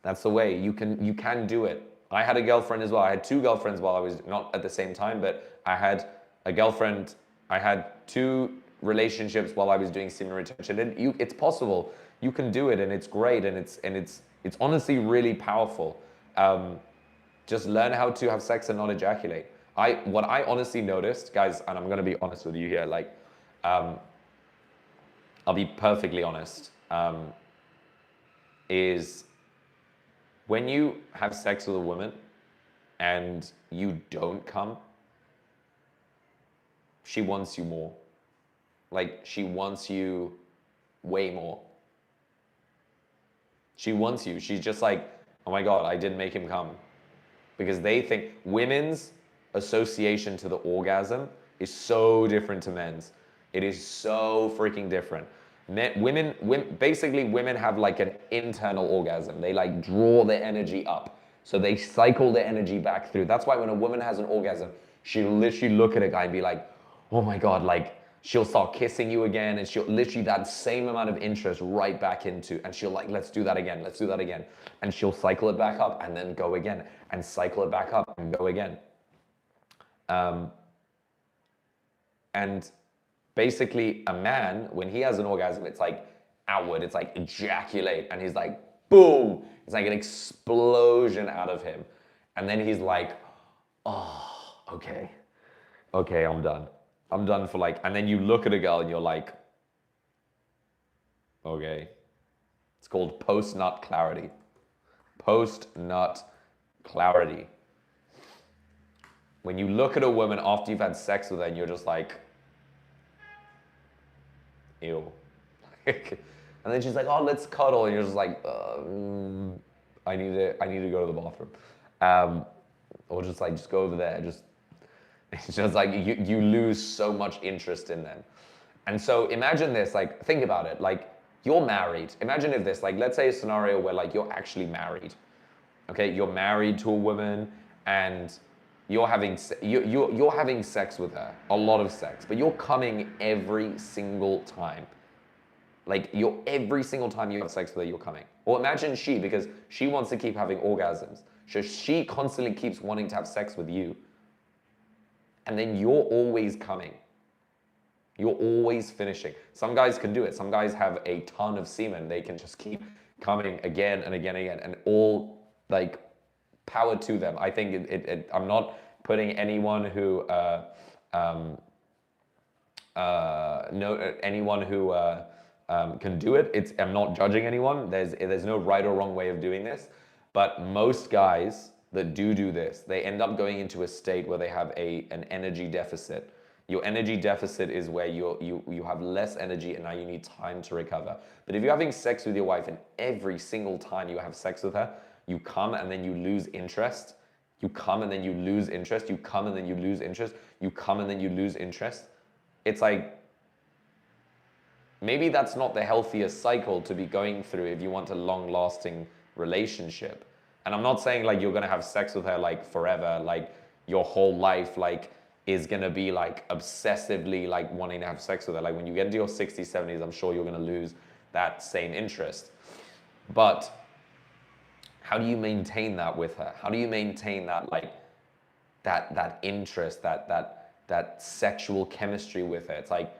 That's the way. You can do it. I had a girlfriend as well. I had two girlfriends while I was, not at the same time, but I had a girlfriend. I had two relationships while I was doing semen retention. And it's possible. You can do it, and it's great, and it's honestly really powerful. Just learn how to have sex and not ejaculate. What I honestly noticed, guys, and I'm gonna be honest with you here, like, I'll be perfectly honest, is when you have sex with a woman and you don't come, she wants you more. Like, she wants you way more. She wants you. She's just like, oh my God, I didn't make him come. Because they think women's association to the orgasm is so different to men's. It is so freaking different. Basically women have like an internal orgasm. They like draw their energy up. So they cycle their energy back through. That's why when a woman has an orgasm, she'll literally look at a guy and be like, oh my God, like she'll start kissing you again, and she'll literally that same amount of interest right back into, and she'll like, let's do that again, let's do that again. And she'll cycle it back up and then go again, and cycle it back up and go again. And basically a man, when he has an orgasm, it's like outward, it's like ejaculate, and he's like, boom, it's like an explosion out of him. And then he's like, oh, okay, I'm done. I'm done for like, and then you look at a girl and you're like, okay. It's called post-nut clarity. Post-nut clarity. When you look at a woman after you've had sex with her and you're just like, ew. And then she's like, oh, let's cuddle. And you're just like, I need to go to the bathroom. Or just go over there. It's just like you lose so much interest in them. And so imagine this, like, think about it. Like, you're married. Imagine if this, like, let's say a scenario where like you're actually married. Okay, you're married to a woman and you're having sex with her, a lot of sex, but you're coming every single time. Like, every single time you have sex with her, you're coming. Or imagine because she wants to keep having orgasms. So she constantly keeps wanting to have sex with you. And then you're always coming. You're always finishing. Some guys can do it. Some guys have a ton of semen. They can just keep coming again and again and again, and all, like, power to them. I think I'm not putting anyone who can do it. I'm not judging anyone. There's no right or wrong way of doing this. But most guys that do this, they end up going into a state where they have an energy deficit. Your energy deficit is where you have less energy and now you need time to recover. But if you're having sex with your wife and every single time you have sex with her, you come and then you lose interest. You come and then you lose interest. You come and then you lose interest. You come and then you lose interest. It's like, maybe that's not the healthiest cycle to be going through if you want a long-lasting relationship. And I'm not saying like you're gonna have sex with her like forever, like your whole life like is gonna be like obsessively like wanting to have sex with her. Like when you get into your 60s, 70s, I'm sure you're gonna lose that same interest. But How do you maintain that with her? How do you maintain that, like, that interest, that sexual chemistry with her? It's like,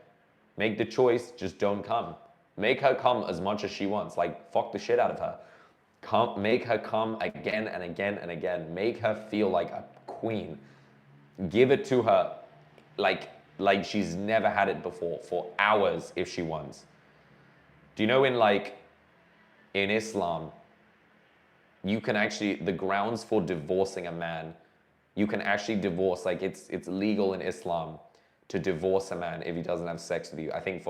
make the choice, just don't come. Make her come as much as she wants. Like, fuck the shit out of her. Come, make her come again and again and again. Make her feel like a queen. Give it to her like she's never had it before, for hours if she wants. Do you know in Islam, you can actually, the grounds for divorcing a man, you can actually divorce, like it's legal in Islam to divorce a man if he doesn't have sex with you. I think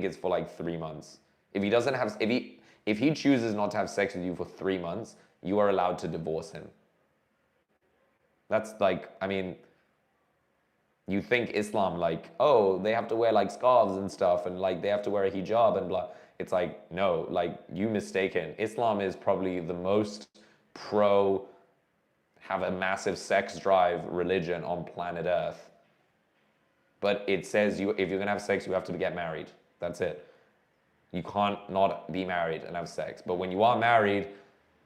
it's for like 3 months. If he doesn't have, if he chooses not to have sex with you for 3 months, you are allowed to divorce him. That's like, I mean, you think Islam, like, oh, they have to wear like scarves and stuff, and like they have to wear a hijab and blah. It's like, no, like, you mistaken. Islam is probably the most pro, have a massive sex drive religion on planet Earth. But it says if you're gonna have sex, you have to get married. That's it. You can't not be married and have sex. But when you are married,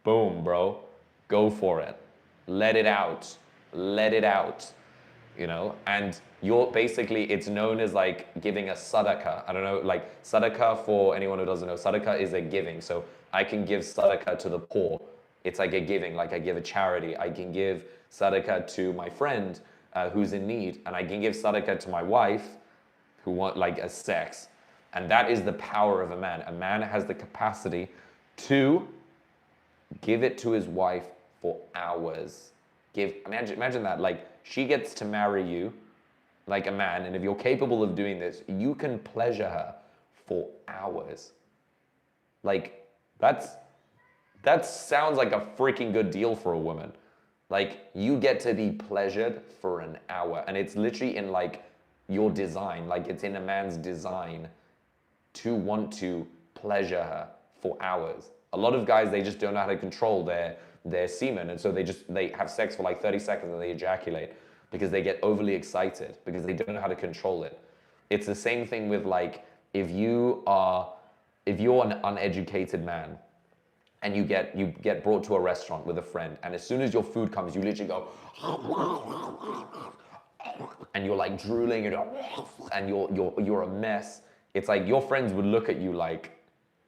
boom, bro, go for it. Let it out. Let it out. You know, and you're basically, it's known as like giving a sadaqah. I don't know, like sadaqah, for anyone who doesn't know, sadaqah is a giving. So I can give sadaqah to the poor. It's like a giving, like I give a charity. I can give sadaqah to my friend who's in need, and I can give sadaqah to my wife who want like a sex. And that is the power of a man. A man has the capacity to give it to his wife for hours. Imagine that, like, she gets to marry you like a man, and if you're capable of doing this, you can pleasure her for hours. Like, that sounds like a freaking good deal for a woman. Like, you get to be pleasured for an hour, and it's literally in like your design, like it's in a man's design to want to pleasure her for hours. A lot of guys, they just don't know how to control their semen, and so they have sex for like 30 seconds and they ejaculate because they get overly excited because they don't know how to control it. It's the same thing with like, if you're an uneducated man and you get brought to a restaurant with a friend, and as soon as your food comes, you literally go and you're like drooling and you're a mess. It's like your friends would look at you like,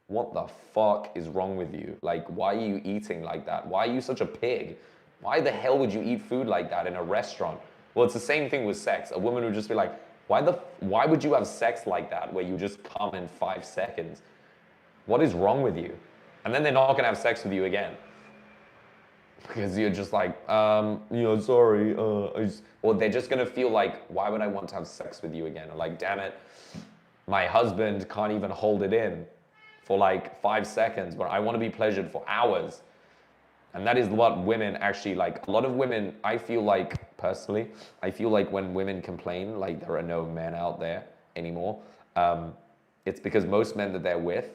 what the fuck is wrong with you? Like, why are you eating like that? Why are you such a pig? Why the hell would you eat food like that in a restaurant? Well, it's the same thing with sex. A woman would just be like, why would you have sex like that where you just come in 5 seconds? What is wrong with you? And then they're not gonna have sex with you again. Because you're just like, sorry, or they're just gonna feel like, why would I want to have sex with you again? Or like, damn it, my husband can't even hold it in for like 5 seconds, but I want to be pleasured for hours. And that is what women actually like. A lot of women, I feel like, personally, I feel like when women complain, like there are no men out there anymore, it's because most men that they're with,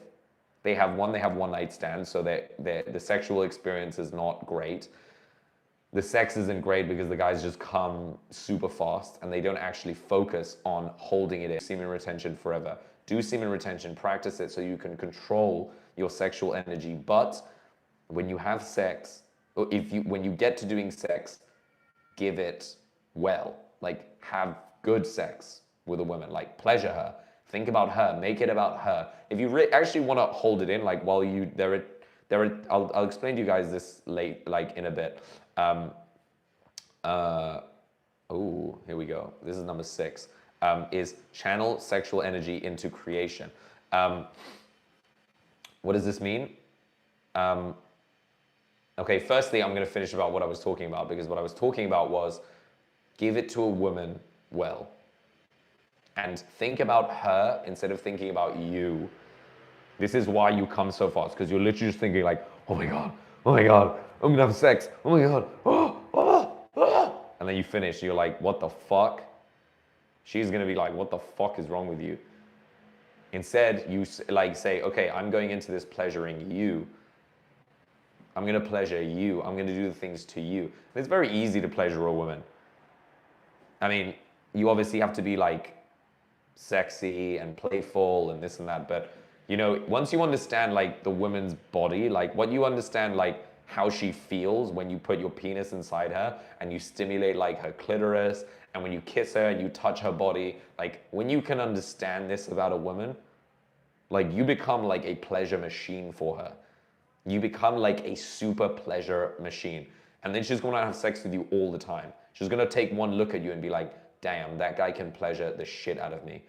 they have one night stand, so the sexual experience is not great. The sex isn't great because the guys just come super fast and they don't actually focus on holding it in. Semen retention forever. Do semen retention, practice it so you can control your sexual energy. But when you have sex, or when you get to doing sex, give it well. Like, have good sex with a woman. Like, pleasure her. Think about her. Make it about her. If you actually want to hold it in, like while I'll explain to you guys this in a bit. Here we go. This is number 6. Is channel sexual energy into creation. What does this mean? Okay, firstly, I'm going to finish about what I was talking about, because what I was talking about was give it to a woman well. And think about her instead of thinking about you. This is why you come so fast, because you're literally just thinking like, oh my God, I'm going to have sex. Oh my God, And then you finish, you're like, what the fuck? She's going to be like, what the fuck is wrong with you? Instead, you like say, okay, I'm going into this pleasuring you. I'm going to pleasure you. I'm going to do the things to you. And it's very easy to pleasure a woman. I mean, you obviously have to be like sexy and playful and this and that, but You know, once you understand like the woman's body, like what you understand, like how she feels when you put your penis inside her and you stimulate like her clitoris, and when you kiss her and you touch her body, like when you can understand this about a woman, like you become like a pleasure machine for her. You become like a super pleasure machine. And then she's gonna have sex with you all the time. She's gonna take one look at you and be like, damn, that guy can pleasure the shit out of me.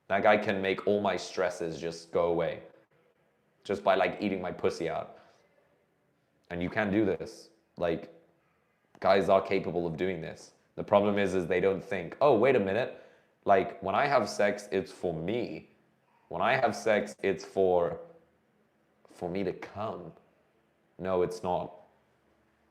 That guy can make all my stresses just go away just by like eating my pussy out. And you can do this. Like, guys are capable of doing this. The problem is they don't think, oh, wait a minute. Like, when I have sex, it's for me. When I have sex, it's for me to come. No, it's not.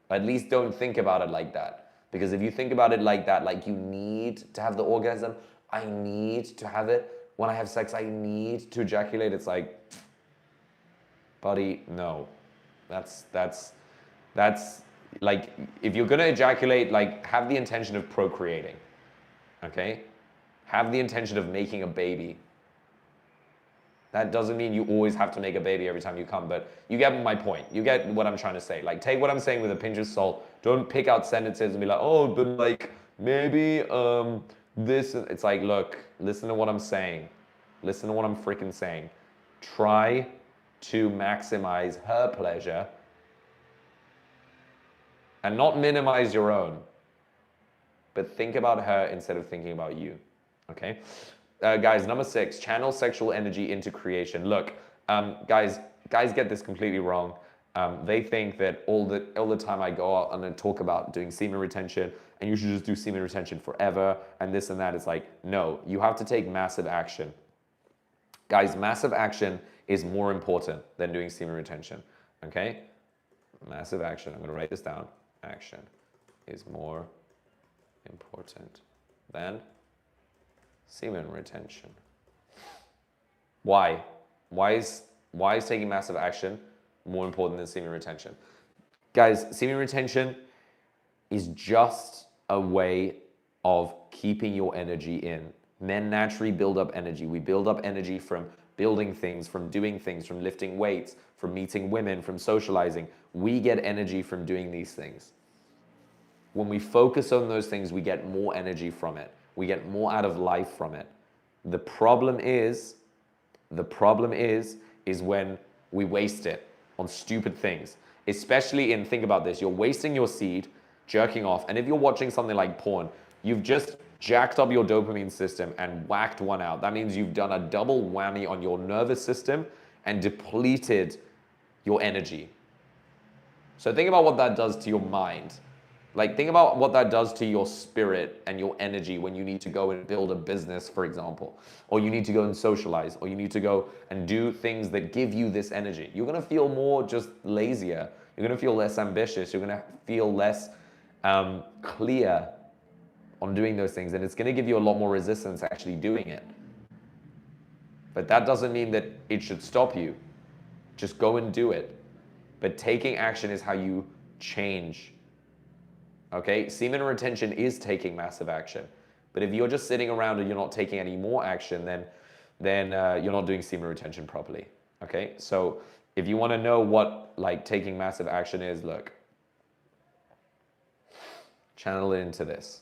At least don't think about it like that. Because if you think about it like that, like you need to have the orgasm, I need to have it. When I have sex, I need to ejaculate. It's like, buddy, no. That's like, if you're gonna ejaculate, like have the intention of procreating, okay? Have the intention of making a baby. That doesn't mean you always have to make a baby every time you come, but you get my point. You get what I'm trying to say. Like, take what I'm saying with a pinch of salt. Don't pick out sentences and be like, oh, but like, maybe this. It's like, look, listen to what I'm saying. Listen to what I'm freaking saying. Try to maximize her pleasure and not minimize your own, but think about her instead of thinking about you, okay? Guys, number 6, channel sexual energy into creation. Look, guys get this completely wrong. They think that all the time I go out and then talk about doing semen retention, and you should just do semen retention forever, and this and that. It's like, no, you have to take massive action. Guys, massive action is more important than doing semen retention, okay? Massive action, I'm gonna write this down. Action is more important than semen retention. Why? Why is taking massive action more important than semen retention? Guys, semen retention is just a way of keeping your energy in. Men naturally build up energy. We build up energy from building things, from doing things, from lifting weights, from meeting women, from socializing. We get energy from doing these things. When we focus on those things, we get more energy from it. We get more out of life from it. The problem is when we waste it on stupid things. Especially in, think about this, you're wasting your seed, jerking off, and if you're watching something like porn, you've just jacked up your dopamine system and whacked one out. That means you've done a double whammy on your nervous system and depleted your energy. So think about what that does to your mind. Like, think about what that does to your spirit and your energy when you need to go and build a business, for example, or you need to go and socialize, or you need to go and do things that give you this energy. You're gonna feel more just lazier. You're gonna feel less ambitious. You're gonna feel less clear on doing those things, and it's gonna give you a lot more resistance actually doing it. But that doesn't mean that it should stop you. Just go and do it. But taking action is how you change. Okay, semen retention is taking massive action. But if you're just sitting around and you're not taking any more action, then you're not doing semen retention properly. Okay, so if you want to know what like taking massive action is, look, channel it into this.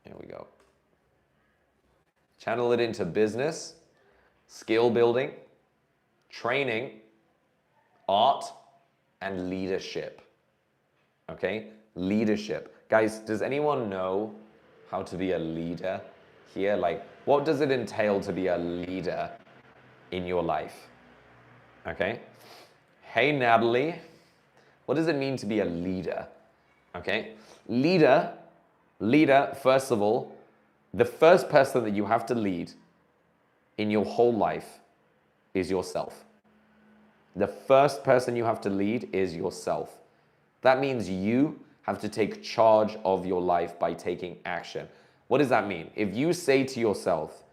Here we go. Channel it into business, skill building, training, art, and leadership. Okay, leadership. Guys, does anyone know how to be a leader here? Like, what does it entail to be a leader in your life? Okay. Hey, Natalie, what does it mean to be a leader? Okay, leader, first of all, the first person that you have to lead in your whole life is yourself. The first person you have to lead is yourself. That means you have to take charge of your life by taking action. What does that mean? If you say to yourself,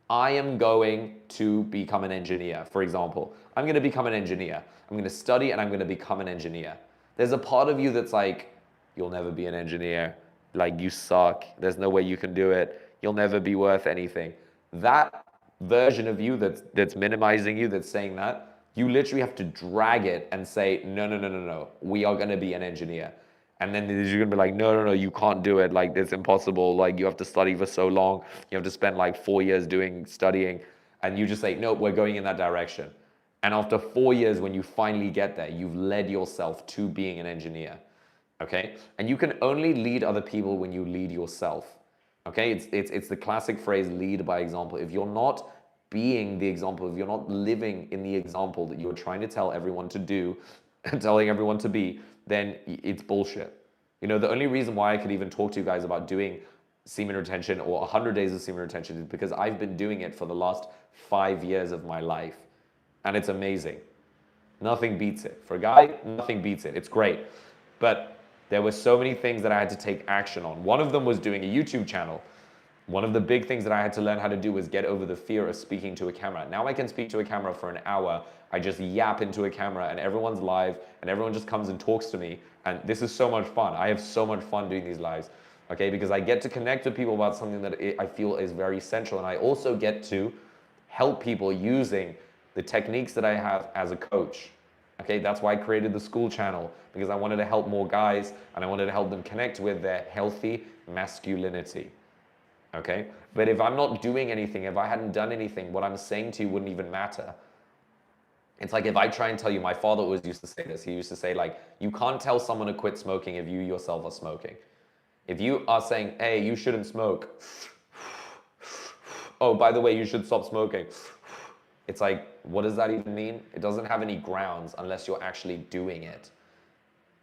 I am going to become an engineer, for example, I'm going to become an engineer. I'm going to study and I'm going to become an engineer. There's a part of you that's like, you'll never be an engineer. Like, you suck. There's no way you can do it. You'll never be worth anything. That version of you that's minimizing you, that's saying that, you literally have to drag it and say, no, no, no, no, no, we are going to be an engineer. And then you're going to be like, no, no, no, you can't do it. Like, it's impossible. Like, you have to study for so long. You have to spend like 4 years studying. And you just say, no, we're going in that direction. And after 4 years, when you finally get there, you've led yourself to being an engineer. Okay? And you can only lead other people when you lead yourself. Okay? It's the classic phrase, lead by example. If you're not being the example, if you're not living in the example that you're trying to tell everyone to do and telling everyone to be, then it's bullshit. You know, the only reason why I could even talk to you guys about doing semen retention or 100 days of semen retention is because I've been doing it for the last 5 years of my life. And it's amazing. Nothing beats it. For a guy, nothing beats it. It's great. But there were so many things that I had to take action on. One of them was doing a YouTube channel. One of the big things that I had to learn how to do was get over the fear of speaking to a camera. Now I can speak to a camera for an hour. I just yap into a camera and everyone's live and everyone just comes and talks to me. And this is so much fun. I have so much fun doing these lives, okay? Because I get to connect with people about something that I feel is very essential. And I also get to help people using the techniques that I have as a coach. Okay, that's why I created the school channel, because I wanted to help more guys and I wanted to help them connect with their healthy masculinity. Okay, but if I'm not doing anything, if I hadn't done anything, what I'm saying to you wouldn't even matter. It's like if I try and tell you, my father always used to say this. He used to say, like, you can't tell someone to quit smoking if you yourself are smoking. If you are saying, hey, you shouldn't smoke. Oh, by the way, you should stop smoking. It's like, what does that even mean? It doesn't have any grounds unless you're actually doing it.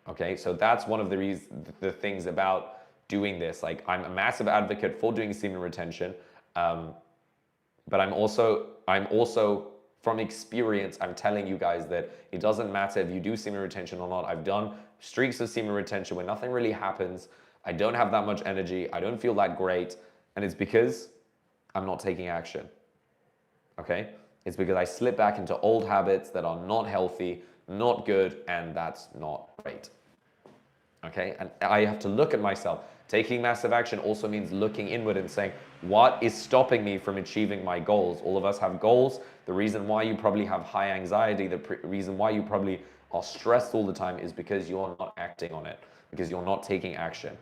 Okay, so that's one of the things about doing this. Like, I'm a massive advocate for doing semen retention, but I'm also from experience, I'm telling you guys that it doesn't matter if you do semen retention or not. I've done streaks of semen retention where nothing really happens. I don't have that much energy. I don't feel that great, and it's because I'm not taking action. Okay, it's because I slip back into old habits that are not healthy, not good, and that's not great. Okay, and I have to look at myself. Taking massive action also means looking inward and saying, what is stopping me from achieving my goals? All of us have goals. The reason why you probably have high anxiety, the reason why you probably are stressed all the time is because you're not acting on it, because you're not taking action.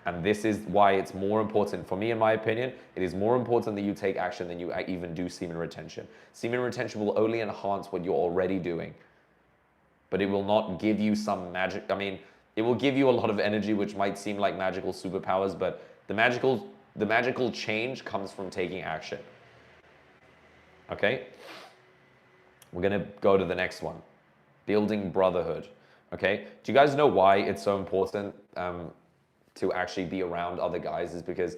And this is why it's more important, for me in my opinion, it is more important that you take action than you even do semen retention. Semen retention will only enhance what you're already doing, but it will not give you some magic. I mean, it will give you a lot of energy, which might seem like magical superpowers, but the magical change comes from taking action. Okay? We're gonna go to the next one. Building brotherhood. Okay? Do you guys know why it's so important to actually be around other guys? Is because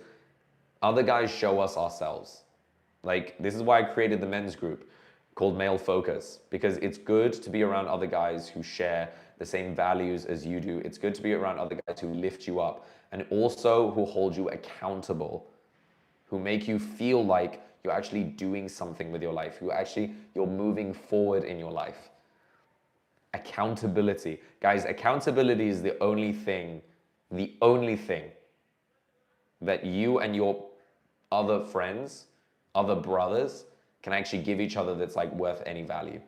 other guys show us ourselves. Like, this is why I created the men's group called Male Focus, because it's good to be around other guys who share the same values as you do. It's good to be around other guys who lift you up and also who hold you accountable, who make you feel like you're actually doing something with your life, you're moving forward in your life. Accountability. Guys, accountability is the only thing that you and your other friends, other brothers, can actually give each other that's like worth any value.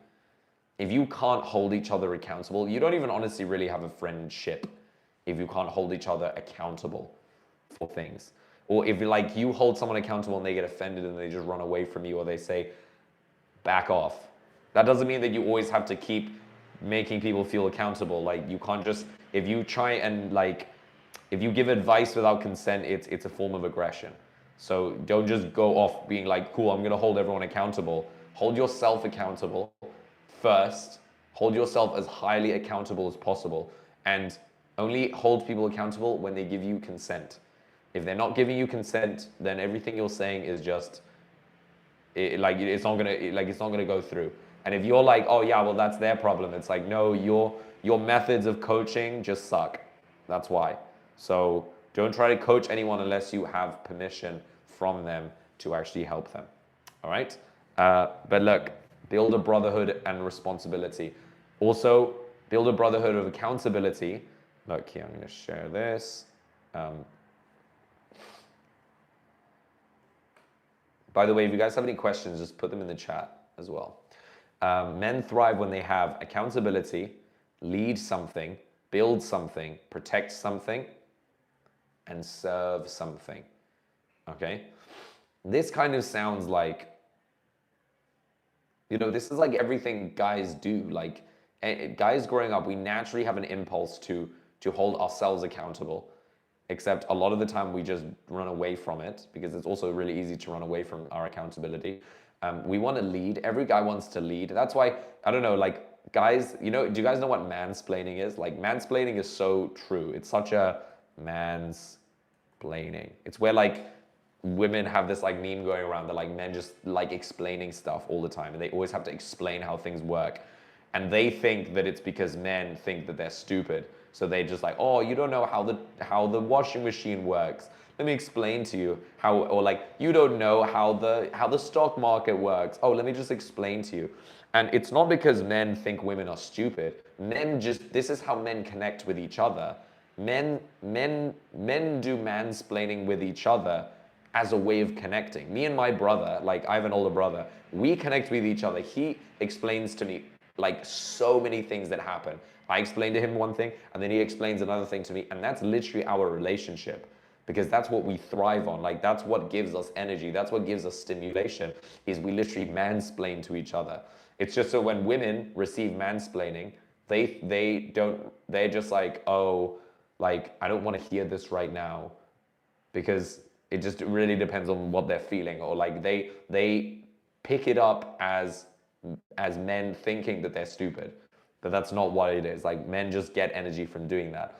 If you can't hold each other accountable, you don't even honestly really have a friendship if you can't hold each other accountable for things. Or if like you hold someone accountable and they get offended and they just run away from you, or they say, back off. That doesn't mean that you always have to keep making people feel accountable. Like, you can't just, if you try and like, if you give advice without consent, it's a form of aggression. So don't just go off being like, cool, I'm gonna hold everyone accountable. Hold yourself accountable first. Hold yourself as highly accountable as possible, and only hold people accountable when they give you consent. If they're not giving you consent, then everything you're saying is just, it's not gonna go through. And if you're like, oh yeah, well that's their problem, it's like, no, your methods of coaching just suck. That's why. So don't try to coach anyone unless you have permission from them to actually help them. All right? But look, build a brotherhood and responsibility. Also, build a brotherhood of accountability. Look here, I'm going to share this. By the way, if you guys have any questions, just put them in the chat as well. Men thrive when they have accountability, lead something, build something, protect something, and serve something. Okay? This kind of sounds like, you know, this is like everything guys do. Like, guys growing up, we naturally have an impulse to hold ourselves accountable. Except a lot of the time we just run away from it because it's also really easy to run away from our accountability. We want to lead. Every guy wants to lead. That's why, I don't know, like guys, you know, do you guys know what mansplaining is? Like mansplaining is so true. It's such a mansplaining. It's where like women have this like meme going around that like men just like explaining stuff all the time and they always have to explain how things work. And they think that it's because men think that they're stupid. So they just like, oh, you don't know how the washing machine works. Let me explain to you how, or like, you don't know how the stock market works. Oh, let me just explain to you. And it's not because men think women are stupid. This is how men connect with each other. Men do mansplaining with each other as a way of connecting. Me and my brother, like I have an older brother, we connect with each other. He explains to me like so many things that happen. I explain to him one thing and then he explains another thing to me, and that's literally our relationship because that's what we thrive on. Like that's what gives us energy. That's what gives us stimulation, is we literally mansplain to each other. It's just so when women receive mansplaining, they're just like, oh, like I don't want to hear this right now, because it just really depends on what they're feeling, or like they pick it up as men thinking that they're stupid, but that's not what it is. Like men just get energy from doing that.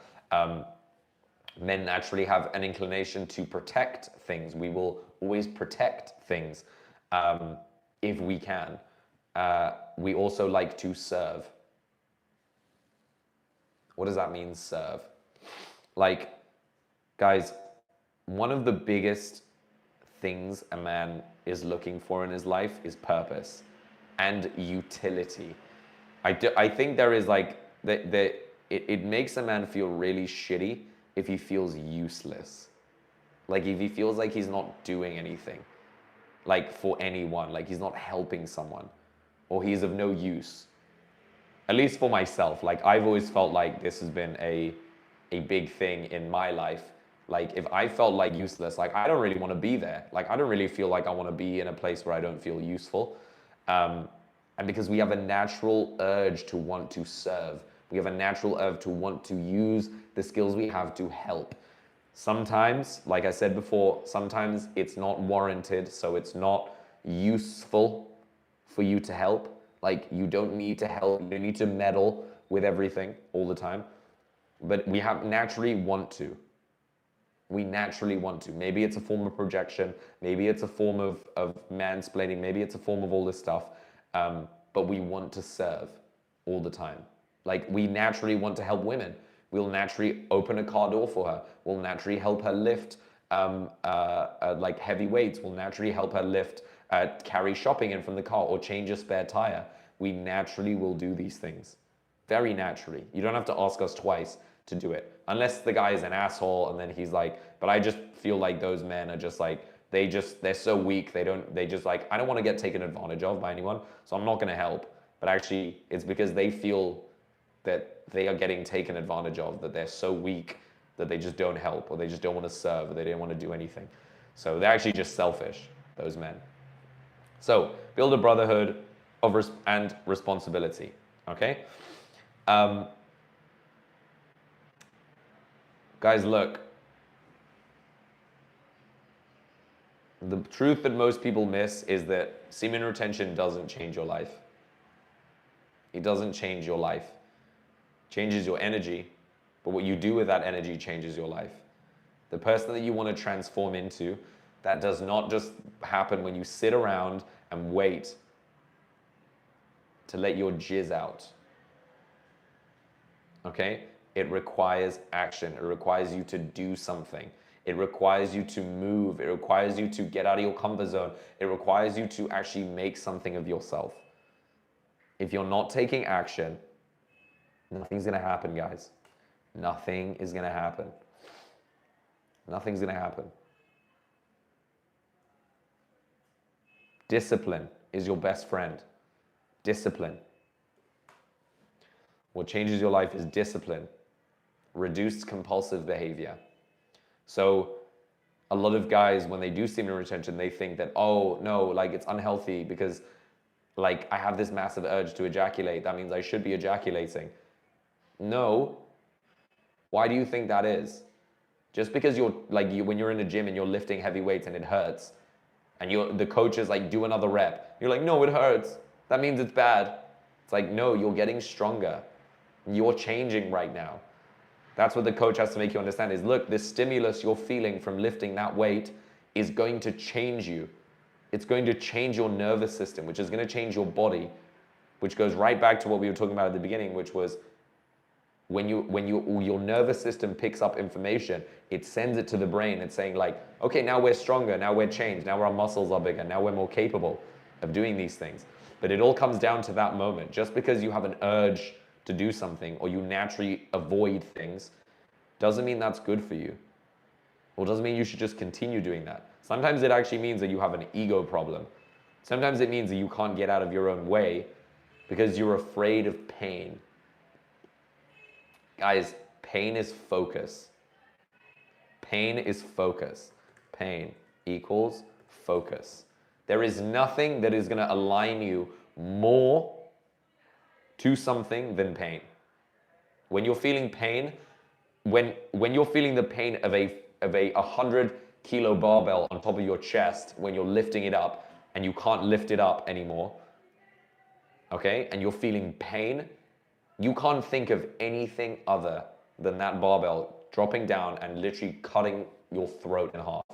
Men naturally have an inclination to protect things. We will always protect things if we can. We also like to serve. What does that mean, serve? Like, guys, one of the biggest things a man is looking for in his life is purpose and utility. I think there is like, it makes a man feel really shitty if he feels useless. Like if he feels like he's not doing anything, like for anyone, like he's not helping someone, or he's of no use. At least for myself, like I've always felt like this has been a big thing in my life. Like if I felt like useless, like I don't really want to be there. Like I don't really feel like I want to be in a place where I don't feel useful. And because we have a natural urge to want to serve. We have a natural urge to want to use the skills we have to help. Sometimes, like I said before, sometimes it's not warranted, so it's not useful for you to help. Like you don't need to help, you don't need to meddle with everything all the time. But we have naturally want to. We naturally want to. Maybe it's a form of projection, maybe it's a form of mansplaining, maybe it's a form of all this stuff. But we want to serve all the time. Like we naturally want to help women. We'll naturally open a car door for her. We'll naturally help her lift like heavy weights. We'll naturally help her lift, carry shopping in from the car, or change a spare tire. We naturally will do these things. Very naturally. You don't have to ask us twice to do it. Unless the guy is an asshole and then he's like, but I just feel like those men are just like, they're so weak. They just like, I don't want to get taken advantage of by anyone, so I'm not going to help. But actually, it's because they feel that they are getting taken advantage of, that they're so weak that they just don't help, or they just don't want to serve, or they don't want to do anything. So they're actually just selfish, those men. So build a brotherhood of and responsibility, okay? Guys, look. The truth that most people miss is that semen retention doesn't change your life. It doesn't change your life. It changes your energy, but what you do with that energy changes your life. The person that you want to transform into, that does not just happen when you sit around and wait to let your jizz out. Okay? It requires action. It requires you to do something. It requires you to move. It requires you to get out of your comfort zone. It requires you to actually make something of yourself. If you're not taking action, nothing's going to happen, guys. Nothing is going to happen. Nothing's going to happen. Discipline is your best friend. Discipline. What changes your life is discipline. Reduced compulsive behavior. So a lot of guys, when they do semen retention, they think that, oh no, like it's unhealthy because like I have this massive urge to ejaculate. That means I should be ejaculating. No. Why do you think that is? Just because you're like, when you're in a gym and you're lifting heavy weights and it hurts, and the coach is like, do another rep. You're like, no, it hurts. That means it's bad. It's like, no, you're getting stronger. You're changing right now. That's what the coach has to make you understand is, look, this stimulus you're feeling from lifting that weight is going to change you. It's going to change your nervous system, which is going to change your body, which goes right back to what we were talking about at the beginning, which was when your nervous system picks up information, it sends it to the brain. It's saying like, okay, now we're stronger, now we're changed, now our muscles are bigger, now we're more capable of doing these things. But it all comes down to that moment. Just because you have an urge to do something or you naturally avoid things doesn't mean that's good for you. Or doesn't mean you should just continue doing that. Sometimes it actually means that you have an ego problem. Sometimes it means that you can't get out of your own way because you're afraid of pain. Guys, pain is focus. Pain is focus. Pain equals focus. There is nothing that is going to align you more to something than pain. When you're feeling pain, when you're feeling the pain of a 100-kilo barbell on top of your chest, when you're lifting it up and you can't lift it up anymore, okay, and you're feeling pain, you can't think of anything other than that barbell dropping down and literally cutting your throat in half.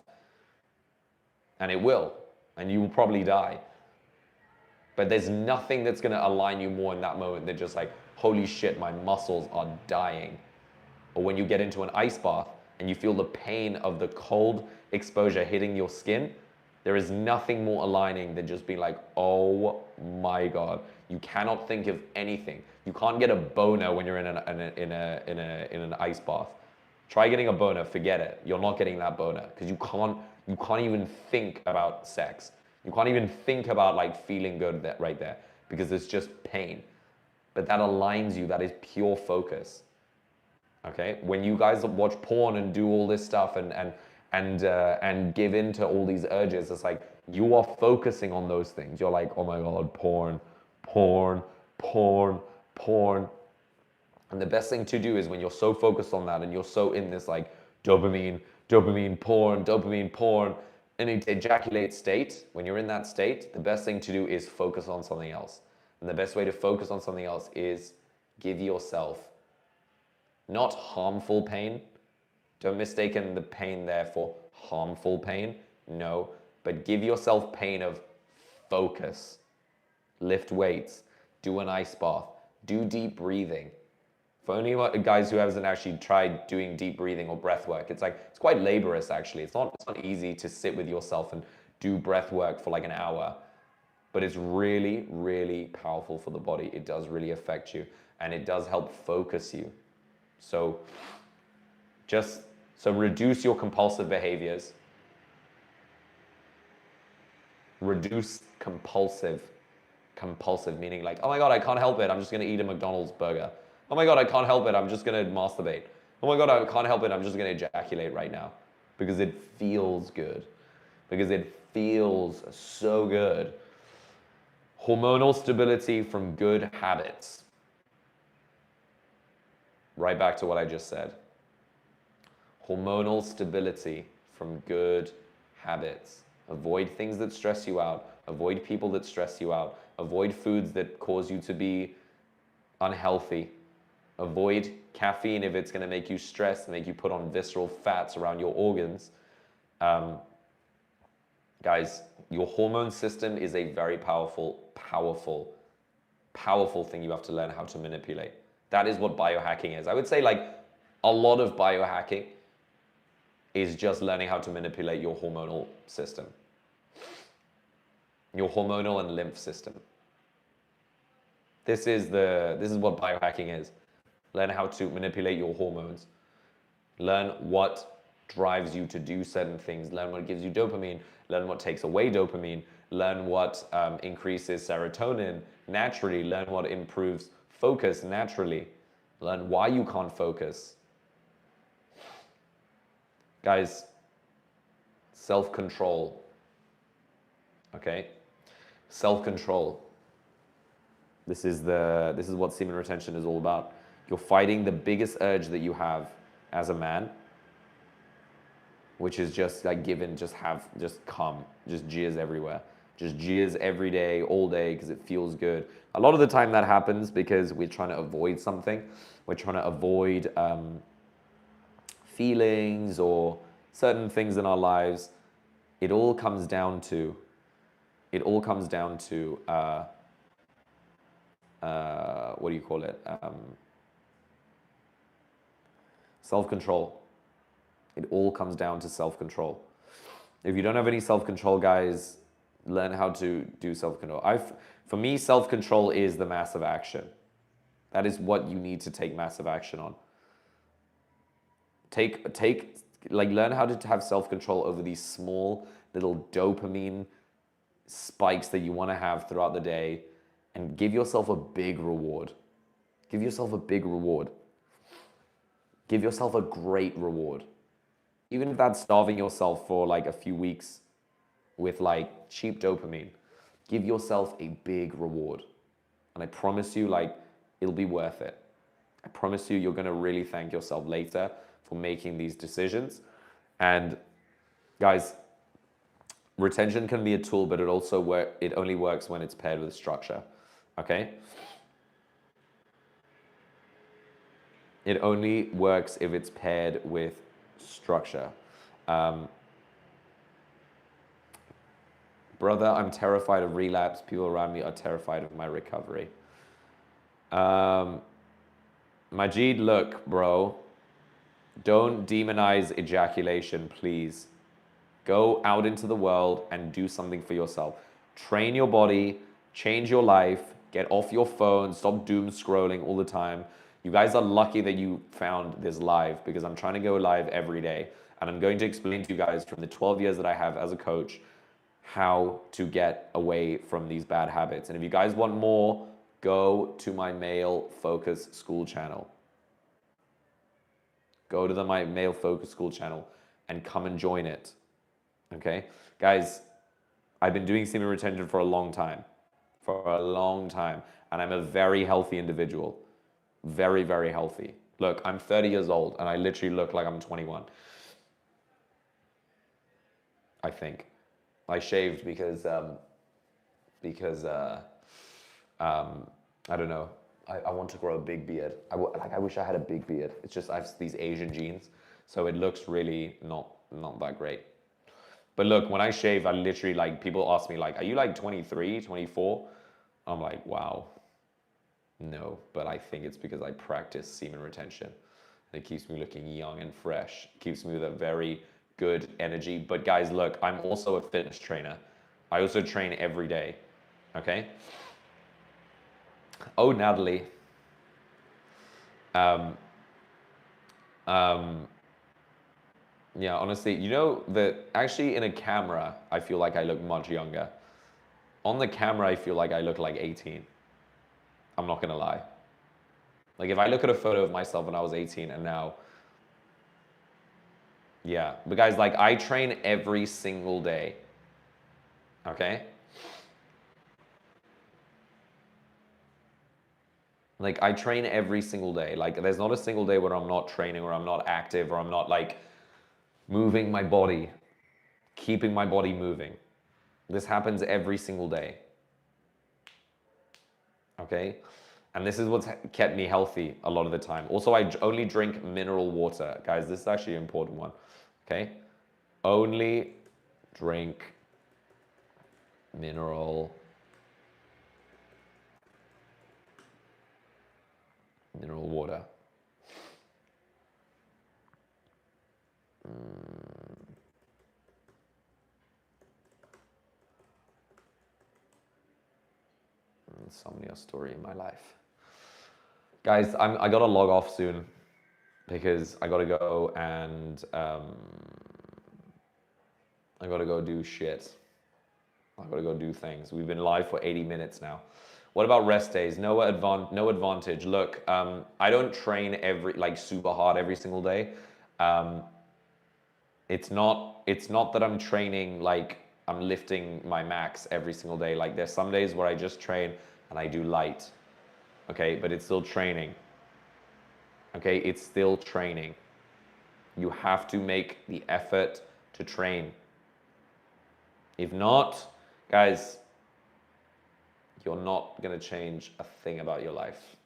And it will, and you will probably die. But there's nothing that's going to align you more in that moment than just like, holy shit, my muscles are dying. Or when you get into an ice bath and you feel the pain of the cold exposure hitting your skin, there is nothing more aligning than just being like, oh my God. You cannot think of anything. You can't get a boner when you're in an ice bath. Try getting a boner, forget it. You're not getting that boner because you can't even think about sex. You can't even think about like feeling good right there because it's just pain. But that aligns you, that is pure focus. Okay? When you guys watch porn and do all this stuff and give in to all these urges, it's like you are focusing on those things. You're like, oh my God, porn, porn, porn, porn. And the best thing to do is when you're so focused on that and you're so in this like dopamine, porn, in an ejaculate state, when you're in that state, the best thing to do is focus on something else. And the best way to focus on something else is give yourself not harmful pain. Don't mistake the pain there for harmful pain. No, but give yourself pain of focus. Lift weights, do an ice bath, do deep breathing. For only guys who haven't actually tried doing deep breathing or breath work, it's quite laborious actually. It's not easy to sit with yourself and do breath work for like an hour, but it's really, really powerful for the body. It does really affect you and it does help focus you. So reduce your compulsive behaviors. Reduce compulsive meaning like, oh my God, I can't help it. I'm just going to eat a McDonald's burger. Oh my God, I can't help it. I'm just going to masturbate. Oh my God, I can't help it. I'm just going to ejaculate right now because it feels good. Because it feels so good. Hormonal stability from good habits. Right back to what I just said. Hormonal stability from good habits. Avoid things that stress you out. Avoid people that stress you out. Avoid foods that cause you to be unhealthy. Avoid caffeine if it's going to make you stressed, make you put on visceral fats around your organs. Guys, your hormone system is a very powerful thing you have to learn how to manipulate. That is what biohacking is. I would say like a lot of biohacking is just learning how to manipulate your hormonal system. Your hormonal and lymph system. This is what biohacking is. Learn how to manipulate your hormones. Learn what drives you to do certain things. Learn what gives you dopamine. Learn what takes away dopamine. learn what increases serotonin naturally, learn what improves focus naturally, learn why you can't focus. Guys, self-control, okay? Self-control. This is what semen retention is all about. You're fighting the biggest urge that you have as a man, which is just like just cum, just jizz everywhere. Just jizz every day, all day, because it feels good. A lot of the time that happens because we're trying to avoid something. We're trying to avoid feelings or certain things in our lives. It all comes down to what do you call it? Self-control. It all comes down to self-control. If you don't have any self-control, guys, learn how to do self-control. For me, self-control is the massive action. That is what you need to take massive action on. Learn how to have self-control over these small little dopamine spikes that you want to have throughout the day, and give yourself a big reward. Give yourself a big reward. Give yourself a great reward. Even if that's starving yourself for like a few weeks with like cheap dopamine, give yourself a big reward. And I promise you, like, it'll be worth it. I promise you, you're going to really thank yourself later for making these decisions. And guys, retention can be a tool, but it only works when it's paired with structure. Okay? It only works if it's paired with structure. Brother, I'm terrified of relapse. People around me are terrified of my recovery. Majid, look, bro, don't demonize ejaculation, please. Go out into the world and do something for yourself. Train your body, change your life, get off your phone, stop doom scrolling all the time. You guys are lucky that you found this live, because I'm trying to go live every day. And I'm going to explain to you guys from the 12 years that I have as a coach how to get away from these bad habits. And if you guys want more, go to my Male Focus School channel. Go to my Male Focus School channel and come and join it. Okay? Guys, I've been doing semen retention for a long time. And I'm a very healthy individual. Very, very healthy. Look, I'm 30 years old and I literally look like I'm 21. I think. I shaved because I don't know. I want to grow a big beard. I wish I had a big beard. It's just I have these Asian genes, so it looks really not that great. But look, when I shave, I literally, like, people ask me, like, are you like 23, 24? I'm like, wow. No, but I think it's because I practice semen retention. And it keeps me looking young and fresh. It keeps me with a very good energy. But guys, look, I'm also a fitness trainer. I also train every day, okay? Oh, Natalie. Yeah, honestly, you know that actually in a camera, I feel like I look much younger. On the camera, I feel like I look like 18. I'm not gonna lie. Like, if I look at a photo of myself when I was 18 and now, yeah. But guys, like, I train every single day, okay? Like, I train every single day. Like, there's not a single day where I'm not training, or I'm not active, or I'm not, like, moving my body, keeping my body moving. This happens every single day. Okay? And this is what's kept me healthy a lot of the time. Also, I only drink mineral water. Guys, this is actually an important one. Okay? Only drink mineral water. Insomnia story in my life. Guys, I gotta log off soon because I gotta go and I gotta go do shit. I've got to go do things. We've been live for 80 minutes now. What about rest days? No advantage. Look, I don't train super hard every single day. It's not that I'm training like I'm lifting my max every single day. Like there's some days where I just train and I do light. Okay, but it's still training. Okay, it's still training. You have to make the effort to train. If not, guys, you're not going to change a thing about your life.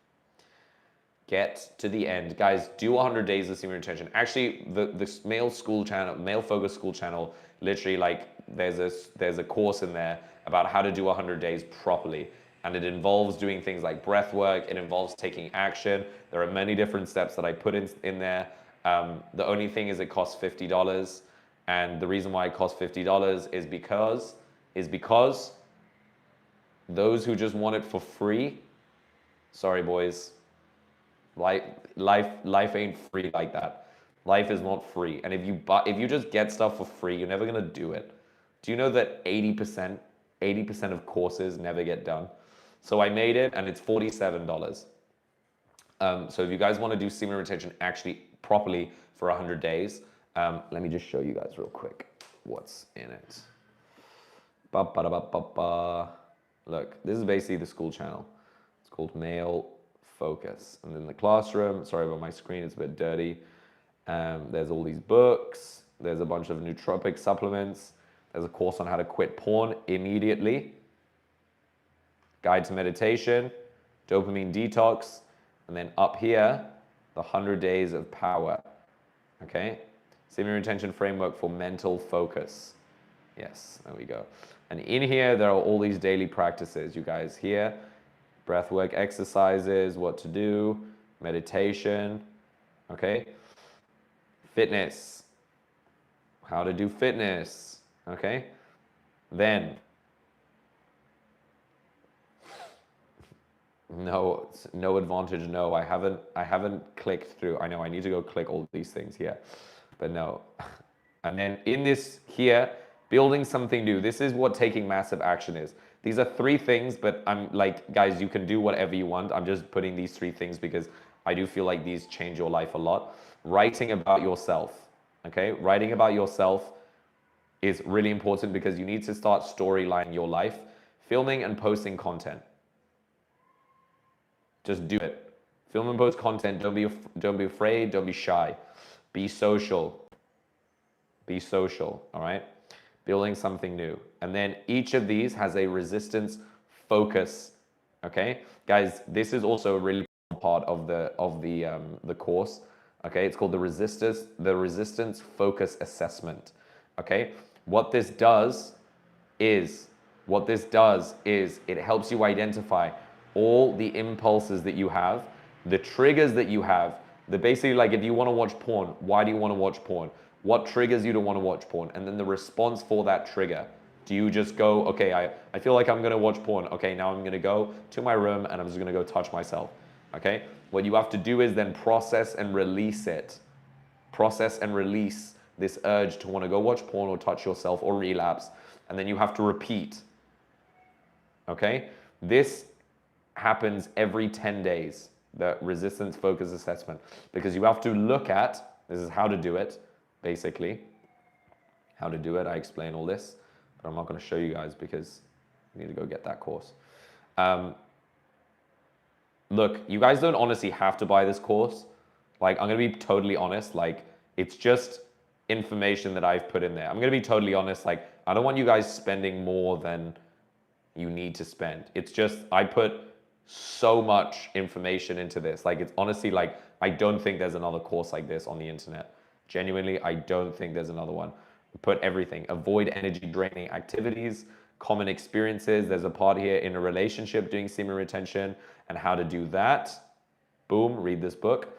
Get to the end. Guys, do 100 days of semen retention. Actually, the male focus school channel, literally like there's a course in there about how to do 100 days properly. And it involves doing things like breath work. It involves taking action. There are many different steps that I put in there. The only thing is it costs $50. And the reason why it costs $50 is because those who just want it for free, sorry boys, life ain't free like that. Life is not free. And if you just get stuff for free, you're never gonna do it. Do you know that 80% of courses never get done? So I made it and it's $47. So if you guys want to do semen retention actually properly for 100 days, let me just show you guys real quick what's in it. Look, this is basically the school channel. It's called Male Focus. And then the classroom, sorry about my screen, it's a bit dirty. There's all these books. There's a bunch of nootropic supplements. There's a course on how to quit porn immediately. Guide to meditation, dopamine detox, and then up here, the 100 days of power. Okay? Semen retention framework for mental focus. Yes, there we go. And in here, there are all these daily practices. You guys here, breathwork exercises, what to do, meditation, okay? Fitness, how to do fitness, okay? Then, no advantage, no. I haven't clicked through. I know I need to go click all these things here, but no. And then in this here, building something new. This is what taking massive action is. These are 3 things, but I'm like, guys, you can do whatever you want. I'm just putting these 3 things because I do feel like these change your life a lot. Writing about yourself, okay? Writing about yourself is really important because you need to start storylining your life. Filming and posting content. Just do it. Film and post content. Don't be afraid. Don't be shy. Be social. Be social, all right? Building something new. And then each of these has a resistance focus, okay? Guys, this is also a really part of the course, okay? It's called the resistance focus assessment, okay? What this does is it helps you identify all the impulses that you have, the triggers that you have, basically like if you want to watch porn, why do you want to watch porn? What triggers you to want to watch porn? And then the response for that trigger. Do you just go, okay, I feel like I'm going to watch porn. Okay, now I'm going to go to my room and I'm just going to go touch myself. Okay? What you have to do is then process and release it. Process and release this urge to want to go watch porn or touch yourself or relapse. And then you have to repeat. Okay? This happens every 10 days, the resistance focus assessment. Because you have to look at, this is how to do it, basically. How to do it, I explain all this, but I'm not going to show you guys because you need to go get that course. Look, you guys don't honestly have to buy this course. Like, I'm going to be totally honest, like, it's just information that I've put in there. I'm going to be totally honest, like, I don't want you guys spending more than you need to spend. It's just, I put so much information into this. Like, it's honestly like, I don't think there's another course like this on the internet. Genuinely, I don't think there's another one. Put everything. Avoid energy draining activities, common experiences. There's a part here in a relationship doing semen retention and how to do that. Boom, read this book.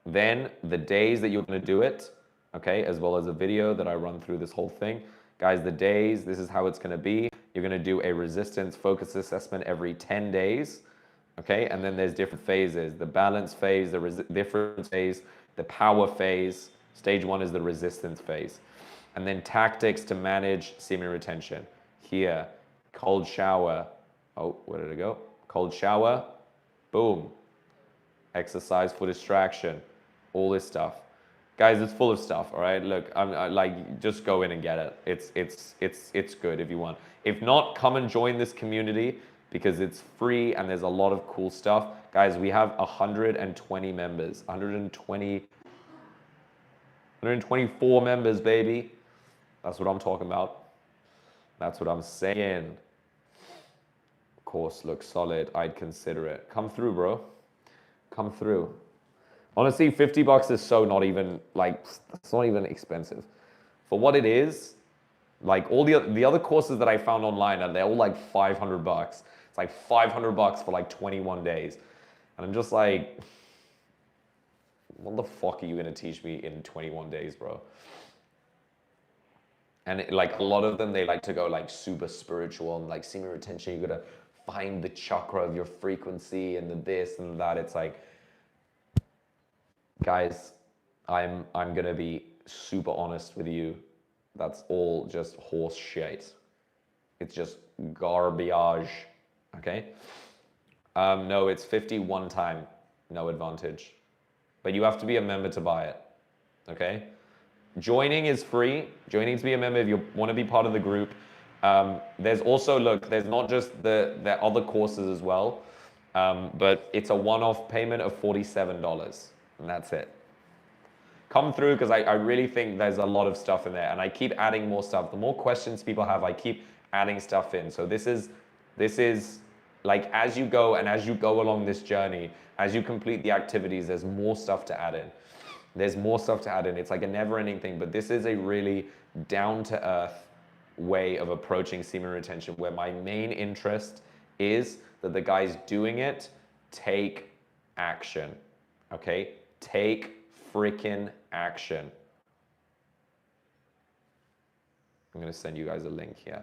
Then the days that you're going to do it, okay, as well as a video that I run through this whole thing. Guys, the days, this is how it's going to be. You're going to do a resistance focus assessment every 10 days. Okay, and then there's different phases, the balance phase, the difference phase, the power phase, Stage 1 is the resistance phase. And then tactics to manage semen retention. Here, cold shower. Oh, where did it go? Cold shower, boom. Exercise for distraction, all this stuff. Guys, it's full of stuff, all right? Look, like, just go in and get it. It's good if you want. If not, come and join this community because it's free and there's a lot of cool stuff. Guys, we have 120 members, 124 members, baby. That's what I'm talking about. That's what I'm saying. Course looks solid. I'd consider it. Come through, bro. Come through. Honestly, $50 is so not even, like, it's not even expensive. For what it is, like, all the other courses that I found online, and they're all like $500. It's like $500 for like 21 days. And I'm just like, what the fuck are you gonna teach me in 21 days, bro? And like a lot of them, they like to go like super spiritual and like semen retention. You gotta find the chakra of your frequency and the this and that. It's like, guys, I'm gonna be super honest with you. That's all just horse shit. It's just garbage. Okay. No, it's 50 one time, no advantage. But you have to be a member to buy it. Okay. Joining is free. Joining to be a member if you want to be part of the group. There's also, look, there's not just the other courses as well, but it's a one-off payment of $47, and that's it. Come through because I really think there's a lot of stuff in there, and I keep adding more stuff. The more questions people have, I keep adding stuff in. So this is like as you go and as you go along this journey, as you complete the activities, there's more stuff to add in. There's more stuff to add in. It's like a never-ending thing, but this is a really down-to-earth way of approaching semen retention where my main interest is that the guys doing it take action, okay? Take freaking action. I'm gonna send you guys a link here.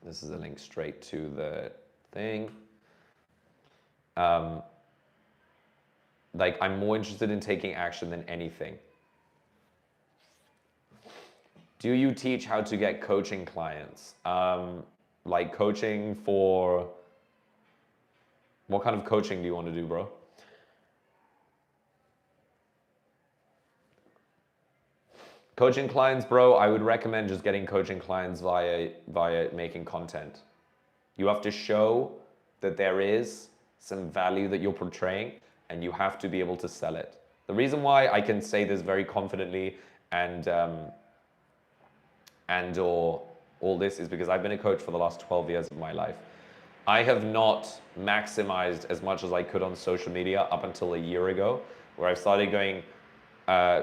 This is a link straight to the thing. Like, I'm more interested in taking action than anything. Do you teach how to get coaching clients? Like coaching for, what kind of coaching do you want to do, bro? Coaching clients, bro, I would recommend just getting coaching clients via making content. You have to show that there is some value that you're portraying, and you have to be able to sell it. The reason why I can say this very confidently and all this is because I've been a coach for the last 12 years of my life. I have not maximized as much as I could on social media up until a year ago, where I've started going,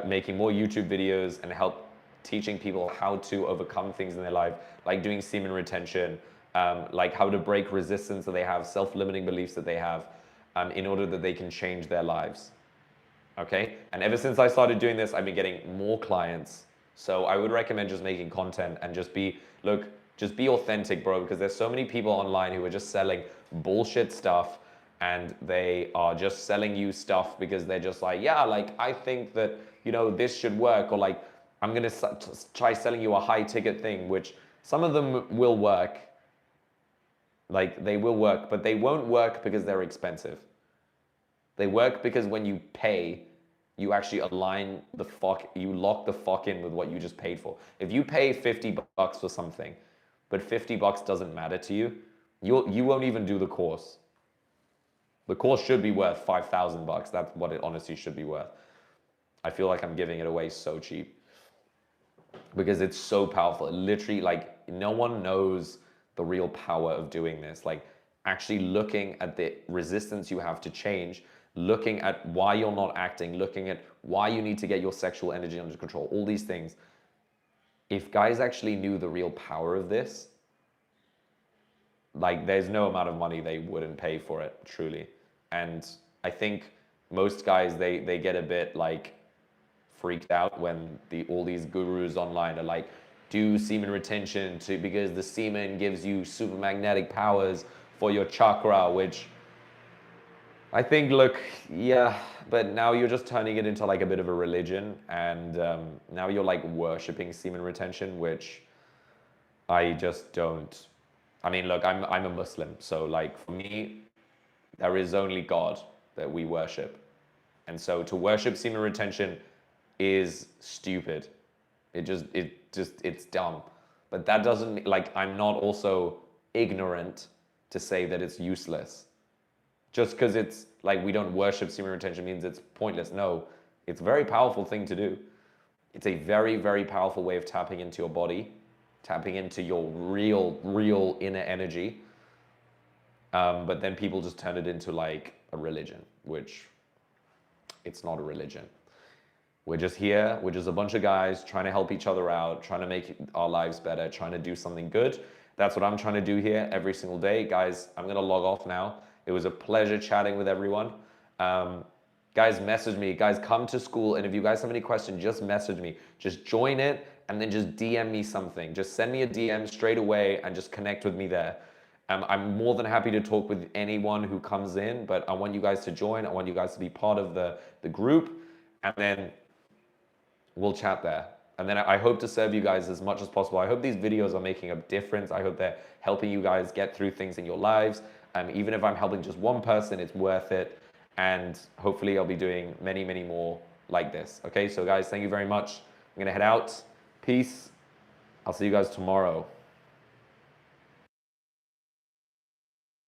making more YouTube videos and help teaching people how to overcome things in their life, like doing semen retention, like how to break resistance that they have, self-limiting beliefs that they have, in order that they can change their lives. Okay? And ever since I started doing this, I've been getting more clients. So I would recommend just making content and just be authentic, bro, because there's so many people online who are just selling bullshit stuff, and they are just selling you stuff because they're just like, yeah, like, I think that, you know, this should work, or like, I'm gonna try selling you a high ticket thing, which some of them will work. Like, they will work, but they won't work because they're expensive. They work because when you pay, you actually you lock the fuck in with what you just paid for. If you pay $50 for something, but $50 doesn't matter to you, you won't even do the course. The course should be worth $5,000. That's what it honestly should be worth. I feel like I'm giving it away so cheap because it's so powerful. Literally, like, no one knows the real power of doing this. Like, actually looking at the resistance you have to change, looking at why you're not acting, looking at why you need to get your sexual energy under control, all these things. If guys actually knew the real power of this, like, there's no amount of money they wouldn't pay for it, truly. And I think most guys, they get a bit like freaked out when all these gurus online are like, do semen retention because the semen gives you super magnetic powers for your chakra, which I think, look, yeah, but now you're just turning it into like a bit of a religion, and now you're like worshipping semen retention, which I just don't. I mean, look, I'm a Muslim, so like for me, there is only God that we worship, and so to worship semen retention is stupid. It's dumb. But that doesn't like I'm not also ignorant to say that it's useless. Just because it's like we don't worship semen retention means it's pointless. No, it's a very powerful thing to do. It's a very, very powerful way of tapping into your body, tapping into your real inner energy. But then people just turn it into like a religion, which it's not a religion. We're just here, we're just a bunch of guys trying to help each other out, trying to make our lives better, trying to do something good. That's what I'm trying to do here every single day. Guys, I'm going to log off now. It was a pleasure chatting with everyone. Guys, message me. Guys, come to school, and if you guys have any questions, just message me. Just join it, and then just DM me something. Just send me a DM straight away, and just connect with me there. I'm more than happy to talk with anyone who comes in, but I want you guys to join. I want you guys to be part of the group, and then we'll chat there. And then I hope to serve you guys as much as possible. I hope these videos are making a difference. I hope they're helping you guys get through things in your lives. Even if I'm helping just one person, it's worth it. And hopefully I'll be doing many, many more like this. Okay, so guys, thank you very much. I'm gonna head out. Peace. I'll see you guys tomorrow.